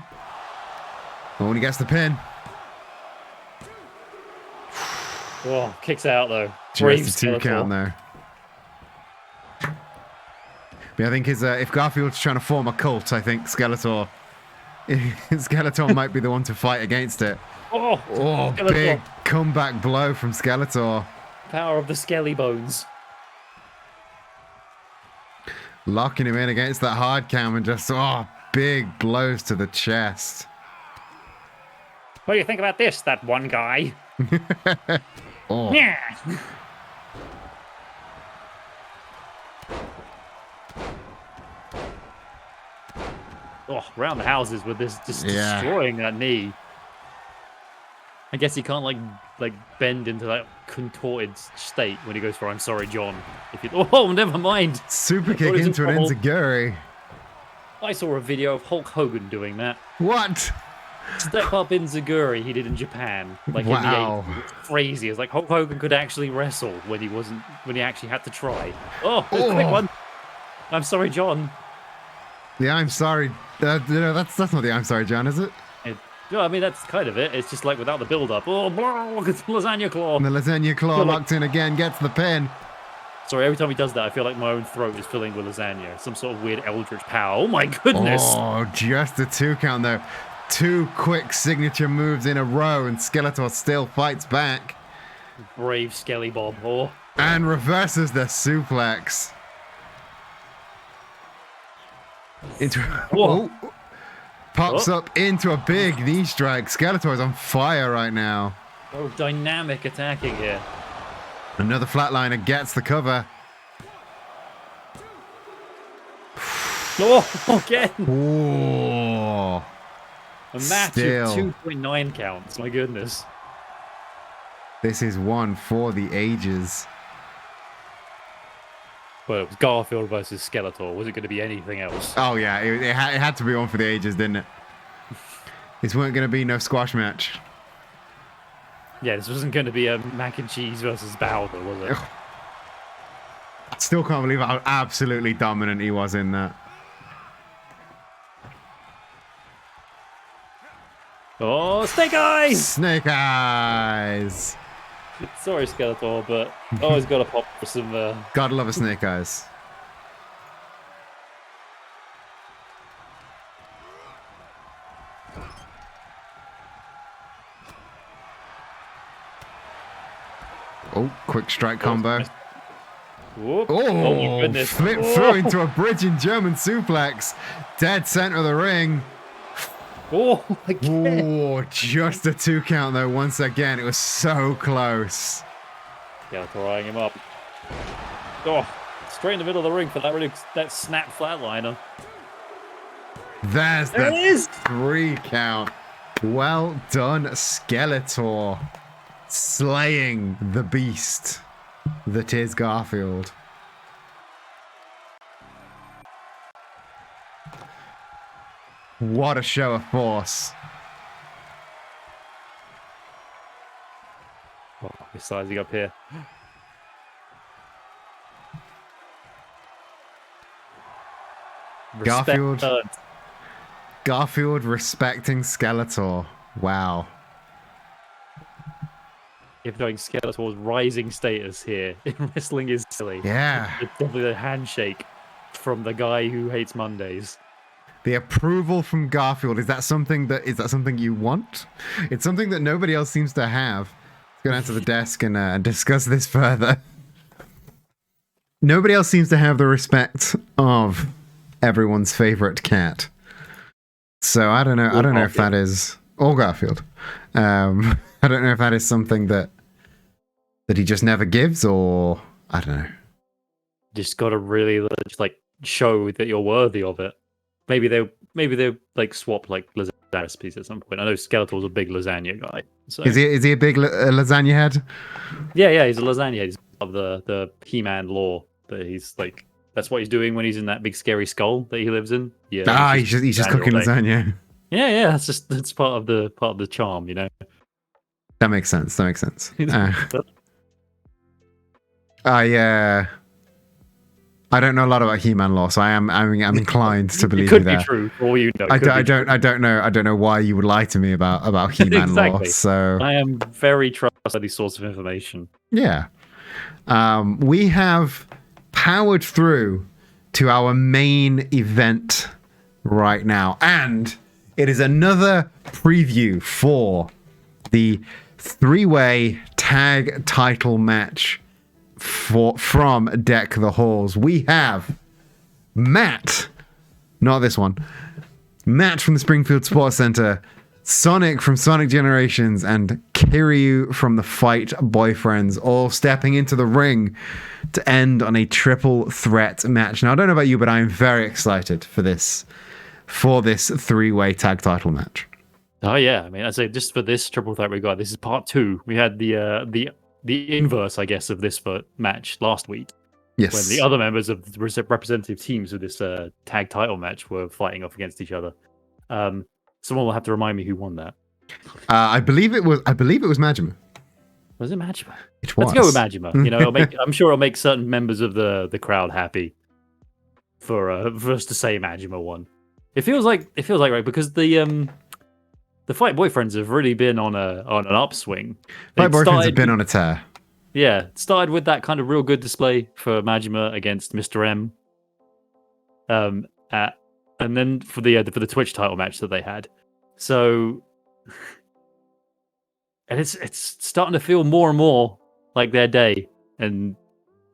Oh, and he gets the pin. oh, kicks out though. Brave Just a 2 count Skeletor. there. But I think if Garfield's trying to form a cult, I think Skeletor might be the one to fight against it. Oh, Oh, Skeletor. big comeback blow from Skeletor. Power of the skelly bones. Locking him in against that hard cam and just, big blows to the chest. What do you think about this, that one guy? Oh, Yeah. Oh, round the houses with this just Yeah. destroying that knee. I guess he can't like bend into that contorted state when he goes for "I'm sorry, John." If you oh, never mind. super kick What is into an it called? enziguri. I saw a video of Hulk Hogan doing that. What? Step up enziguri he did in Japan, like Wow. in the 80s. It's crazy. It's like Hulk Hogan could actually wrestle when he actually had to try. Oh, a quick Oh. one. I'm sorry, John. The I'm sorry. That's not the I'm sorry, John, is it? No, I mean that's kind of it. It's just like without the build-up. Oh, blah, look at the lasagna claw. And the lasagna claw locked in again, gets the pin. Sorry, every time he does that, I feel like my own throat is filling with lasagna. Some sort of weird eldritch power. Oh my goodness! Oh, just a 2 count though. 2 quick signature moves in a row, and Skeletor still fights back. Brave Skelly Bob. Oh. And reverses the suplex. Into Whoa. pops up into a big knee strike. Skeletor is on fire right now. Oh, dynamic attacking here. Another flatliner gets the cover. Oh, again! Oh, A match still. of 2.9 counts. My goodness. This is one for the ages. Well, it was Garfield versus Skeletor. Was it going to be anything else? Oh yeah, it had to be one for the ages, didn't it? This weren't going to be no squash match. Yeah, this wasn't going to be a mac and cheese versus Bowser, was it? I still can't believe how absolutely dominant he was in that. Oh, Snake Eyes! Snake Eyes. Sorry, Skeletor, but always got to pop for some... Gotta love a Snake Eyes. Oh, quick strike combo. Whoop. Oh, my goodness. flip through into a bridging German suplex. Dead center of the ring. Oh, again. Oh, just a 2 count though. Once again, it was so close. Skeletor eyeing him up. Oh, straight in the middle of the ring for that snap flatliner. There's There the it is! 3 count. Well done, Skeletor. Slaying the beast that is Garfield. What a show of force. Oh, he's sizing up here. Garfield. Respect earned. Garfield respecting Skeletor. Wow. If knowing Skeletor's rising status here in wrestling is silly. Yeah. It's definitely a handshake from the guy who hates Mondays. The approval from Garfield, is that something you want? It's something that nobody else seems to have. Let's go down to the desk and discuss this further. Nobody else seems to have the respect of everyone's favorite cat. So I don't know. I don't know if that is or Garfield. I don't know if that is something that he just never gives, or I don't know. Just got to really like show that you're worthy of it. Maybe they like swap like lasagna recipes at some point. I know Skeletor's a big lasagna guy. So. Is he a big lasagna head? Yeah, he's a lasagna. He's of the He-Man lore. That he's like that's what he's doing when he's in that big scary skull that he lives in. Yeah. He's just cooking lasagna. Yeah. That's part of the charm, you know. That makes sense. But- I don't know a lot about He-Man lore, so I'm inclined to believe it could you be true for all you know. I don't know why you would lie to me about He-Man lore. Exactly. So I am very trustworthy source of information. yeah, we have powered through to our main event right now, and it is another preview for the 3-way tag title match from Deck the Halls. We have Matt, not this one, Matt from the Springfield Sports Center, Sonic from Sonic Generations, and Kiryu from the Fight Boyfriends all stepping into the ring to end on a triple threat match. Now, I don't know about you, but I'm very excited for this 3-way tag title match. Oh yeah, I mean, I'd say just for this triple threat we got, this is part 2. We had the inverse, I guess, of this match last week. Yes. When the other members of the representative teams of this tag title match were fighting off against each other. Someone will have to remind me who won that. I believe it was Majima. Was it Majima? It was. Let's go with Majima. You know, I'm sure it'll make certain members of the crowd happy for us to say Majima won. It feels like right because the Fight Boyfriends have really been on an upswing. Fight Boyfriends have been on a tear. Yeah, it started with that kind of real good display for Majima against Mr. M. And then for the Twitch title match that they had. So, and it's starting to feel more and more like their day, and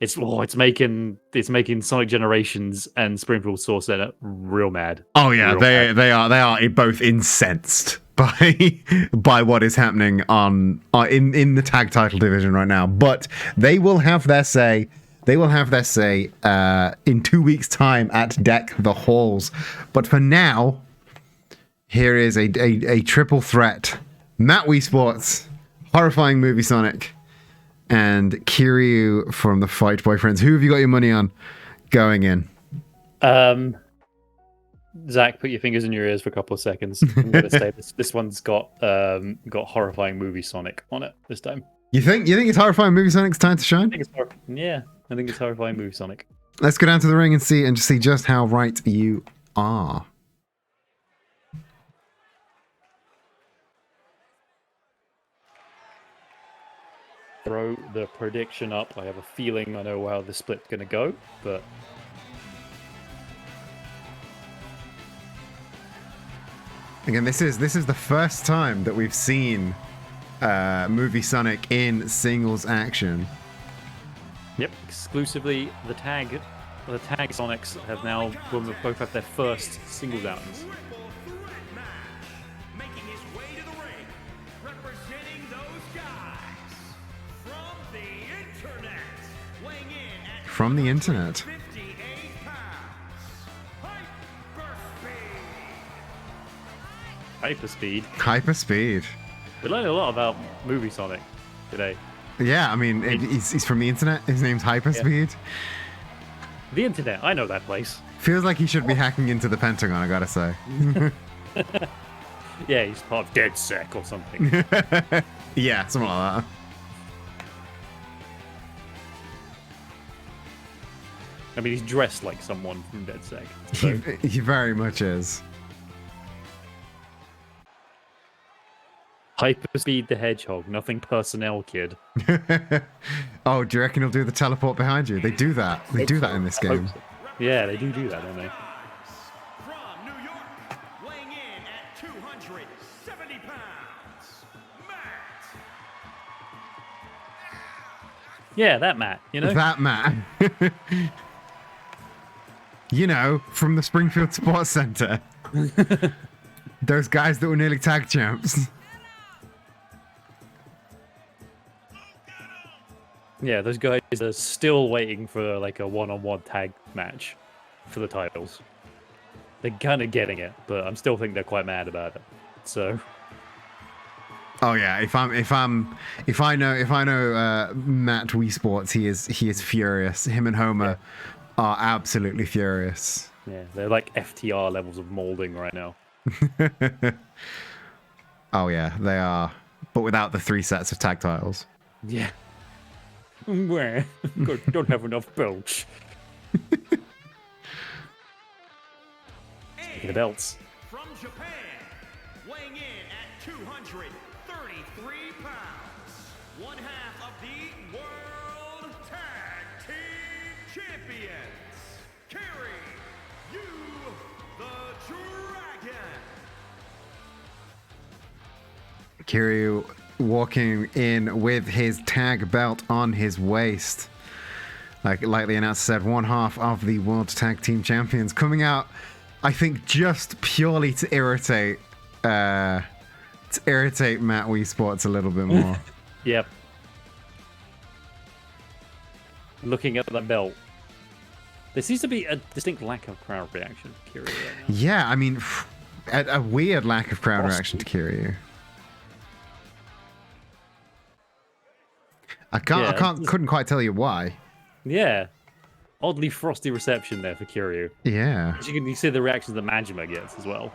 it's making Sonic Generations and Springfield Source Center real mad. Oh yeah, Real they mad. are both incensed by what is happening in the tag title division right now. But they will have their say. They will have their say in 2 weeks' time at Deck the Halls. But for now, here is a triple threat: Matt Wii Sports, Horrifying Movie Sonic, and Kiryu from the Fight Boyfriends. Who have you got your money on going in? Zach, put your fingers in your ears for a couple of seconds. I'm going to say this one's got Horrifying Movie Sonic on it this time. You think it's Horrifying Movie Sonic's time to shine? I think it's Horrifying Movie Sonic. Let's go down to the ring and see just how right you are. Throw the prediction up. I have a feeling I know how the split's going to go, but Again, this is the first time that we've seen Movie Sonic in singles action. yep, exclusively the tag Sonics have now both have their first singles outings. Triple threat match. Making his way to the ring, representing those guys from the internet. Weighing in at From the internet. 58 pounds. Hyperspeed. Hyperspeed. Hyperspeed. We learned a lot about Movie Sonic today. Yeah, I mean, he's from the internet. His name's Hyperspeed. The internet, I know that place. Feels like he should be hacking into the Pentagon, I gotta say. Yeah, he's part of DedSec or something. Yeah, something like that. I mean, he's dressed like someone from DedSec. So. He very much is. Hyperspeed the Hedgehog, nothing personnel, kid. Oh, do you reckon he'll do the teleport behind you? They do that. They do that in this game. Yeah, they do that, don't they? From New York, weighing in at 270 pounds, Matt. Yeah, that Matt, you know? That man. You know, from the Springfield Sports Center. Those guys that were nearly tag champs. Yeah, those guys are still waiting for like a one-on-one tag match for the titles. They're kind of getting it, but I'm still think they're quite mad about it. So, Oh yeah, if I know Matt Wii Sports, he is furious. Him and Homer are absolutely furious. yeah, they're like FTR levels of molding right now. Oh yeah, they are, but without the 3 sets of tag titles. Yeah. Where? Don't have enough belts. Speaking of belts. From Japan, weighing in at 233 pounds, one half of the World Tag Team Champions, Kiryu the Dragon. Kiryu walking in with his tag belt on his waist. Like the announcer said, one half of the World Tag Team Champions coming out, I think, just purely to irritate Matt Wii Sports a little bit more. Yep. Looking at that belt. There seems to be a distinct lack of crowd reaction to Kiryu right now. Yeah, I mean, a weird lack of crowd reaction to Kiryu. Couldn't quite tell you why. Yeah. Oddly frosty reception there for Kiryu. Yeah. You can see the reactions that Majima gets as well.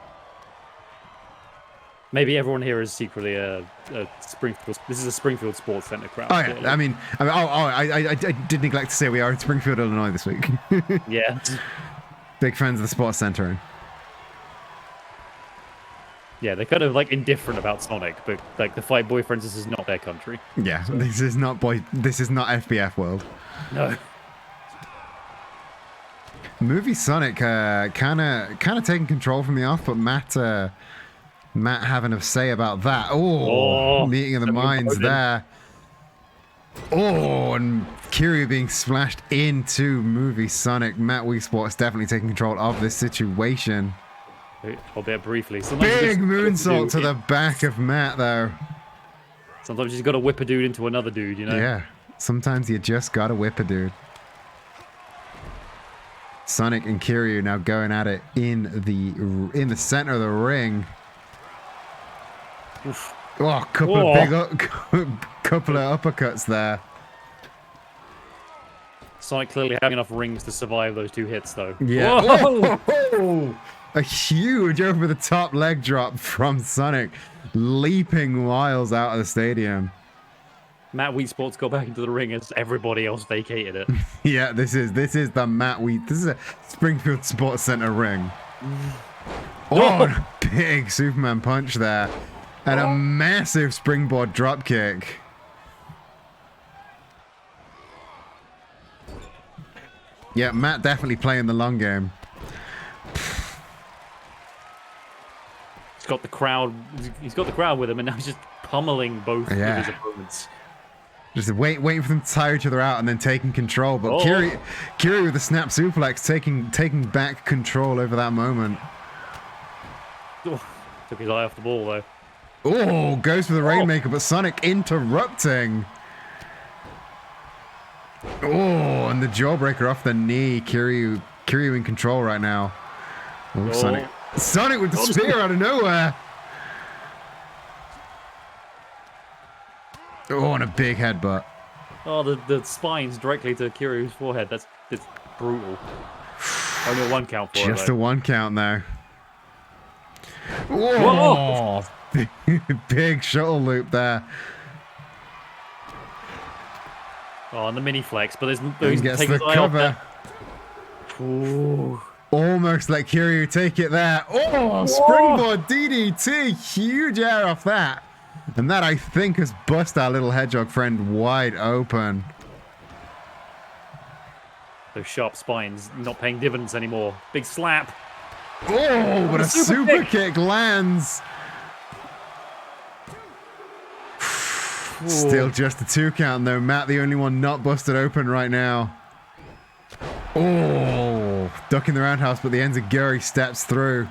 Maybe everyone here is secretly a Springfield. This is a Springfield Sports Center crowd. Oh yeah. Clearly. I did neglect to say we are in Springfield, Illinois this week. Yeah. Big fans of the Sports Center. Yeah, they're kind of like indifferent about Sonic, but like the Fight Boyfriends, this is not their country. Yeah, this is not FBF world. No. Movie Sonic kind of taking control from the off, but Matt having a say about that. Oh, meeting of the minds there. Oh, and Kiryu being splashed into Movie Sonic. Matt Wii Sports definitely taking control of this situation. Albeit briefly. Big moonsault to the back of Matt, though. Sometimes you just got to whip a dude into another dude, you know? Yeah, sometimes you just gotta whip a dude. Sonic and Kiryu now going at it in the center of the ring. Oof. Oh, couple of uppercuts there. Sonic clearly having enough rings to survive those 2 hits, though. Yeah. Whoa! A huge over-the-top leg drop from Sonic, leaping miles out of the stadium. Matt Wii Sports got back into the ring as everybody else vacated it. Yeah, this is the Matt Wii. This is a Springfield Sports Center ring. Oh, big Superman punch there, and a massive springboard drop kick. Yeah, Matt definitely playing the long game. He's got the crowd with him, and now he's just pummeling both of his opponents. Just waiting for them to tire each other out and then taking control. But Kiryu with the snap suplex taking back control over that moment. Oh, took his eye off the ball though. Oh, goes for the Rainmaker, but Sonic interrupting. Oh, and the jawbreaker off the knee. Kiryu in control right now. Oh, Sonic with the spear out of nowhere. Oh, and a big headbutt. Oh, the spines directly to Kiryu's forehead. It's brutal. Only a 1 count for Just it, a 1 count now. Whoa! Big shuttle loop there. Oh, and the mini flex, but there's He gets the cover. Almost let Kiryu take it there. Oh, springboard DDT. Huge air off that. And that, I think, has bust our little hedgehog friend wide open. Those sharp spines not paying dividends anymore. Big slap. Oh, but a super kick lands. Still just a 2 count, though. Matt, the only one not busted open right now. Oh, ducking the roundhouse, but the Enziguri steps through.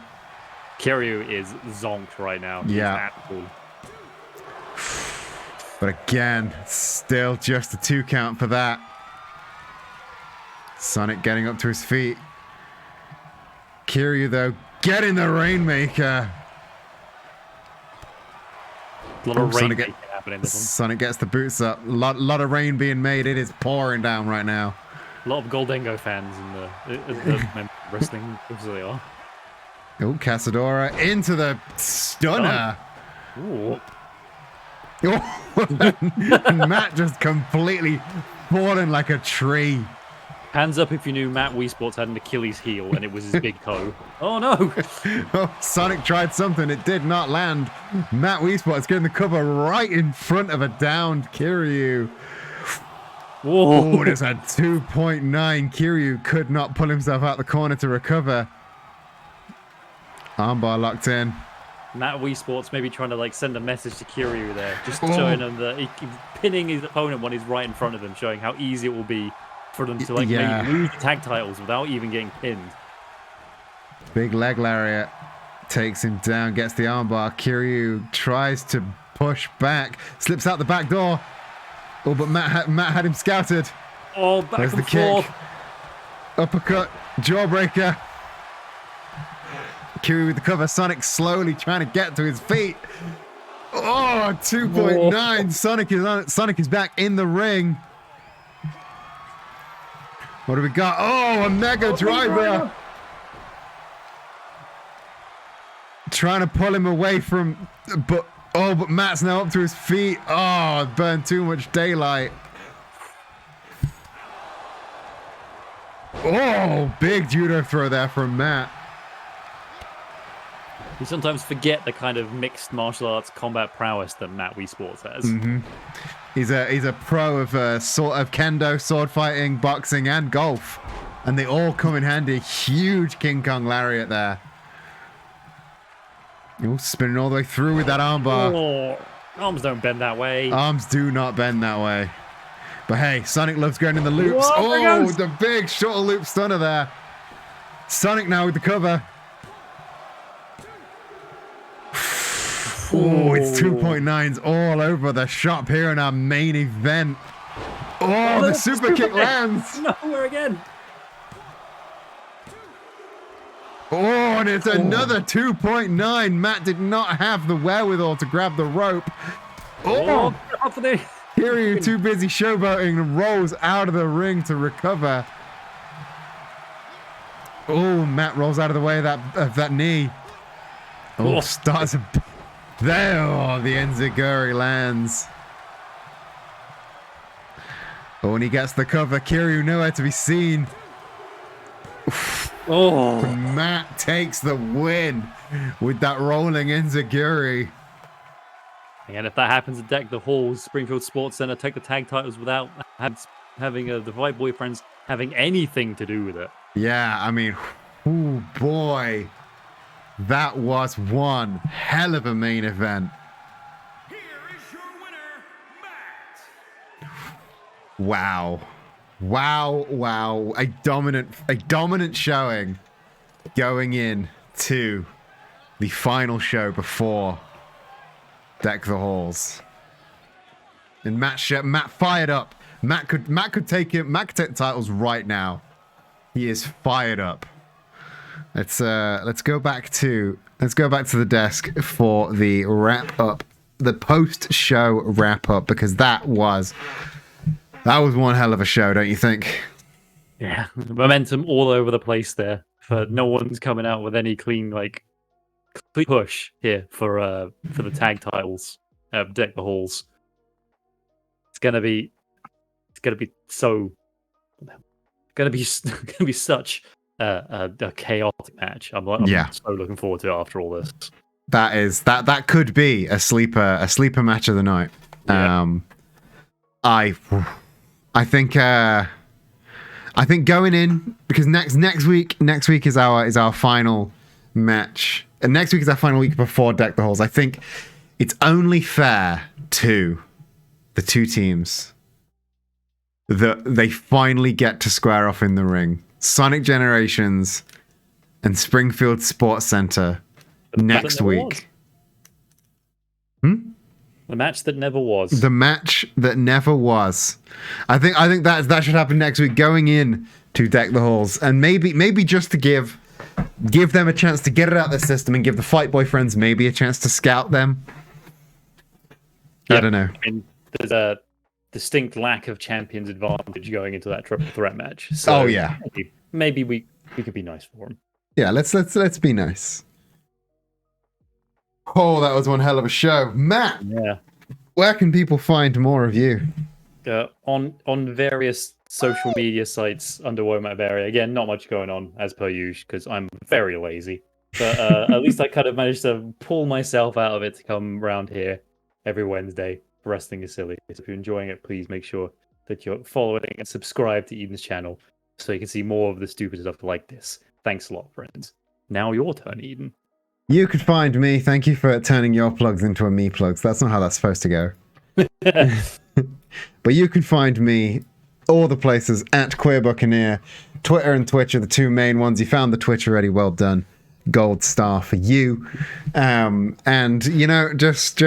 Kiryu is zonked right now. Yeah. But again, still just a 2 count for that. Sonic getting up to his feet. Kiryu, though, getting the Rainmaker. A lot of rain happening this one. Sonic gets the boots up. Lot of rain being made. It is pouring down right now. A lot of Goldengo fans in the wrestling, as they are. Oh, Casadora into the stunner. Ooh. And Matt just completely falling like a tree. Hands up if you knew Matt Wii Sports had an Achilles heel and it was his big toe. Oh no! Oh, Sonic tried something. It did not land. Matt Wii Sports getting the cover right in front of a downed Kiryu. Whoa! Oh, there's a 2.9. Kiryu could not pull himself out the corner to recover. Armbar locked in. Matt Wii Sports maybe trying to like send a message to Kiryu there, just showing him that he's pinning his opponent when he's right in front of him, showing how easy it will be for them to like maybe lose the tag titles without even getting pinned. Big leg lariat takes him down, gets the armbar. Kiryu tries to push back, slips out the back door. Oh, but Matt had him scouted. Oh, back There's and the kick. forth. Uppercut, jawbreaker. Kiryu with the cover. Sonic slowly trying to get to his feet. Oh, 2.9. Sonic is on it. Sonic is back in the ring. What do we got? Oh, a mega driver. Trying to pull him away from, but Matt's now up to his feet. Oh, burned too much daylight. Oh, big judo throw there from Matt. We sometimes forget the kind of mixed martial arts combat prowess that Matt Wii Sports has. He's a pro of kendo, sword fighting, boxing, and golf, and they all come in handy. Huge King Kong lariat there. Oh, spinning all the way through with that armbar. Oh, arms don't bend that way. Arms do not bend that way. But hey, Sonic loves going in the loops. Whoa, there Oh, goes. the big short loop stunner there. Sonic now with the cover. Oh, it's 2.9s all over the shop here in our main event. Oh, the super kick lands. Nowhere again. Oh, and it's another 2.9. Matt did not have the wherewithal to grab the rope. Oh, Up for the... Kiryu too busy showboating and rolls out of the ring to recover. Oh, Matt rolls out of the way of that knee. Oh, starts there. Oh, the enziguri lands. Oh, and he gets the cover. Kiryu nowhere to be seen. Oh, Matt takes the win with that rolling enziguri. and if that happens at Deck the Halls, Springfield Sports Center take the tag titles without having the Fight Boyfriends having anything to do with it. Yeah, I mean, oh boy, that was one hell of a main event. Here is your winner, Matt. Wow, a dominant showing going in to the final show before Deck the Halls. And Matt fired up. Matt could take the titles right now. He is fired up. Let's go back to the desk for the wrap up, the post show wrap up, because that was one hell of a show, don't you think? Yeah, momentum all over the place there. For no one's coming out with any clean push here for the tag titles of Deck the Halls. It's gonna be such a chaotic match. I'm so looking forward to it after all this. That could be a sleeper match of the night. Yeah. I think going in, because next week is our final match, and next week is our final week before Deck the Halls. I think it's only fair to the two teams that they finally get to square off in the ring. Sonic Generations and Springfield Sports Center next week. The match that never was. The match that never was. I think that should happen next week, going in to Deck the Halls, and maybe just to give them a chance to get it out of the system and give the Fight Boyfriends maybe a chance to scout them. I don't know. I mean, there's a distinct lack of champions advantage going into that triple threat match. So yeah. Maybe we could be nice for them. Yeah, let's be nice. Oh, that was one hell of a show. Matt, Yeah. where can people find more of you? On various social media sites under Womack Area. Again, not much going on as per usual because I'm very lazy. But at least I kind of managed to pull myself out of it to come around here every Wednesday. Wrestling is silly. So if you're enjoying it, please make sure that you're following and subscribe to Eden's channel so you can see more of the stupid stuff like this. Thanks a lot, friends. Now your turn, Eden. You could find me. Thank you for turning your plugs into a me plugs. That's not how that's supposed to go. But you can find me all the places at Queer Buccaneer. Twitter and Twitch are the two main ones. You found the Twitch already. Well done. Gold star for you. And just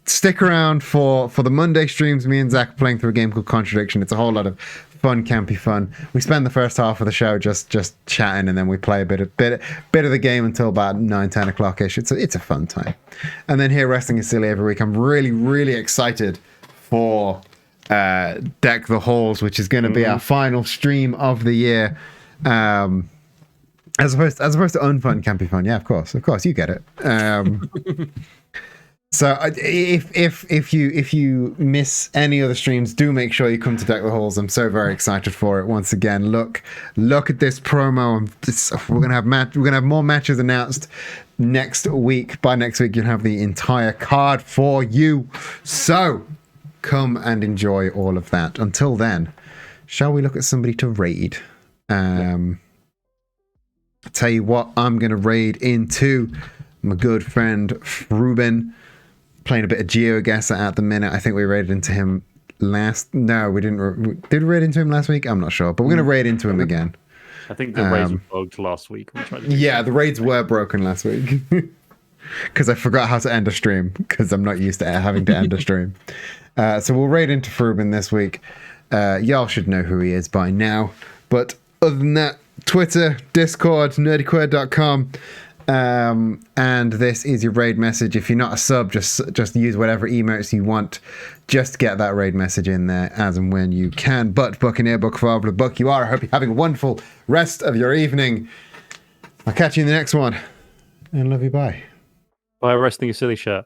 stick around for the Monday streams. Me and Zach are playing through a game called Contradiction. It's a whole lot of fun, campy fun. We spend the first half of the show just chatting, and then we play a bit of the game until about 9-10 o'clock ish. It's a fun time. And then here, Wrestling is Silly every week. I'm really, really excited for Deck the Halls, which is going to be our final stream of the year. As opposed to unfun, campy fun. Yeah, of course, you get it. So if you miss any other streams, do make sure you come to Deck the Halls. I'm so very excited for it. Once again, look at this promo. We're gonna have more matches announced next week. By next week, you'll have the entire card for you. So come and enjoy all of that. Until then, shall we look at somebody to raid? I'll tell you what, I'm going to raid into my good friend Ruben, playing a bit of GeoGuessr at the minute. I think we raided into him no, we didn't. Did we raid into him last week? I'm not sure, but we're going to raid into him again. I think the raids were bugged last week. Yeah, the raids were broken last week because I forgot how to end a stream because I'm not used to having to end a stream. So we'll raid into Ruben this week. Y'all should know who he is by now. But other than that, Twitter, Discord, nerdyquared.com. And this is your raid message. If you're not a sub, just use whatever emotes you want. Just get that raid message in there as and when you can. But Buccaneer, Buck Father, the Buck you are. I hope you're having a wonderful rest of your evening. I'll catch you in the next one. And love you. Bye. By arresting a silly shirt.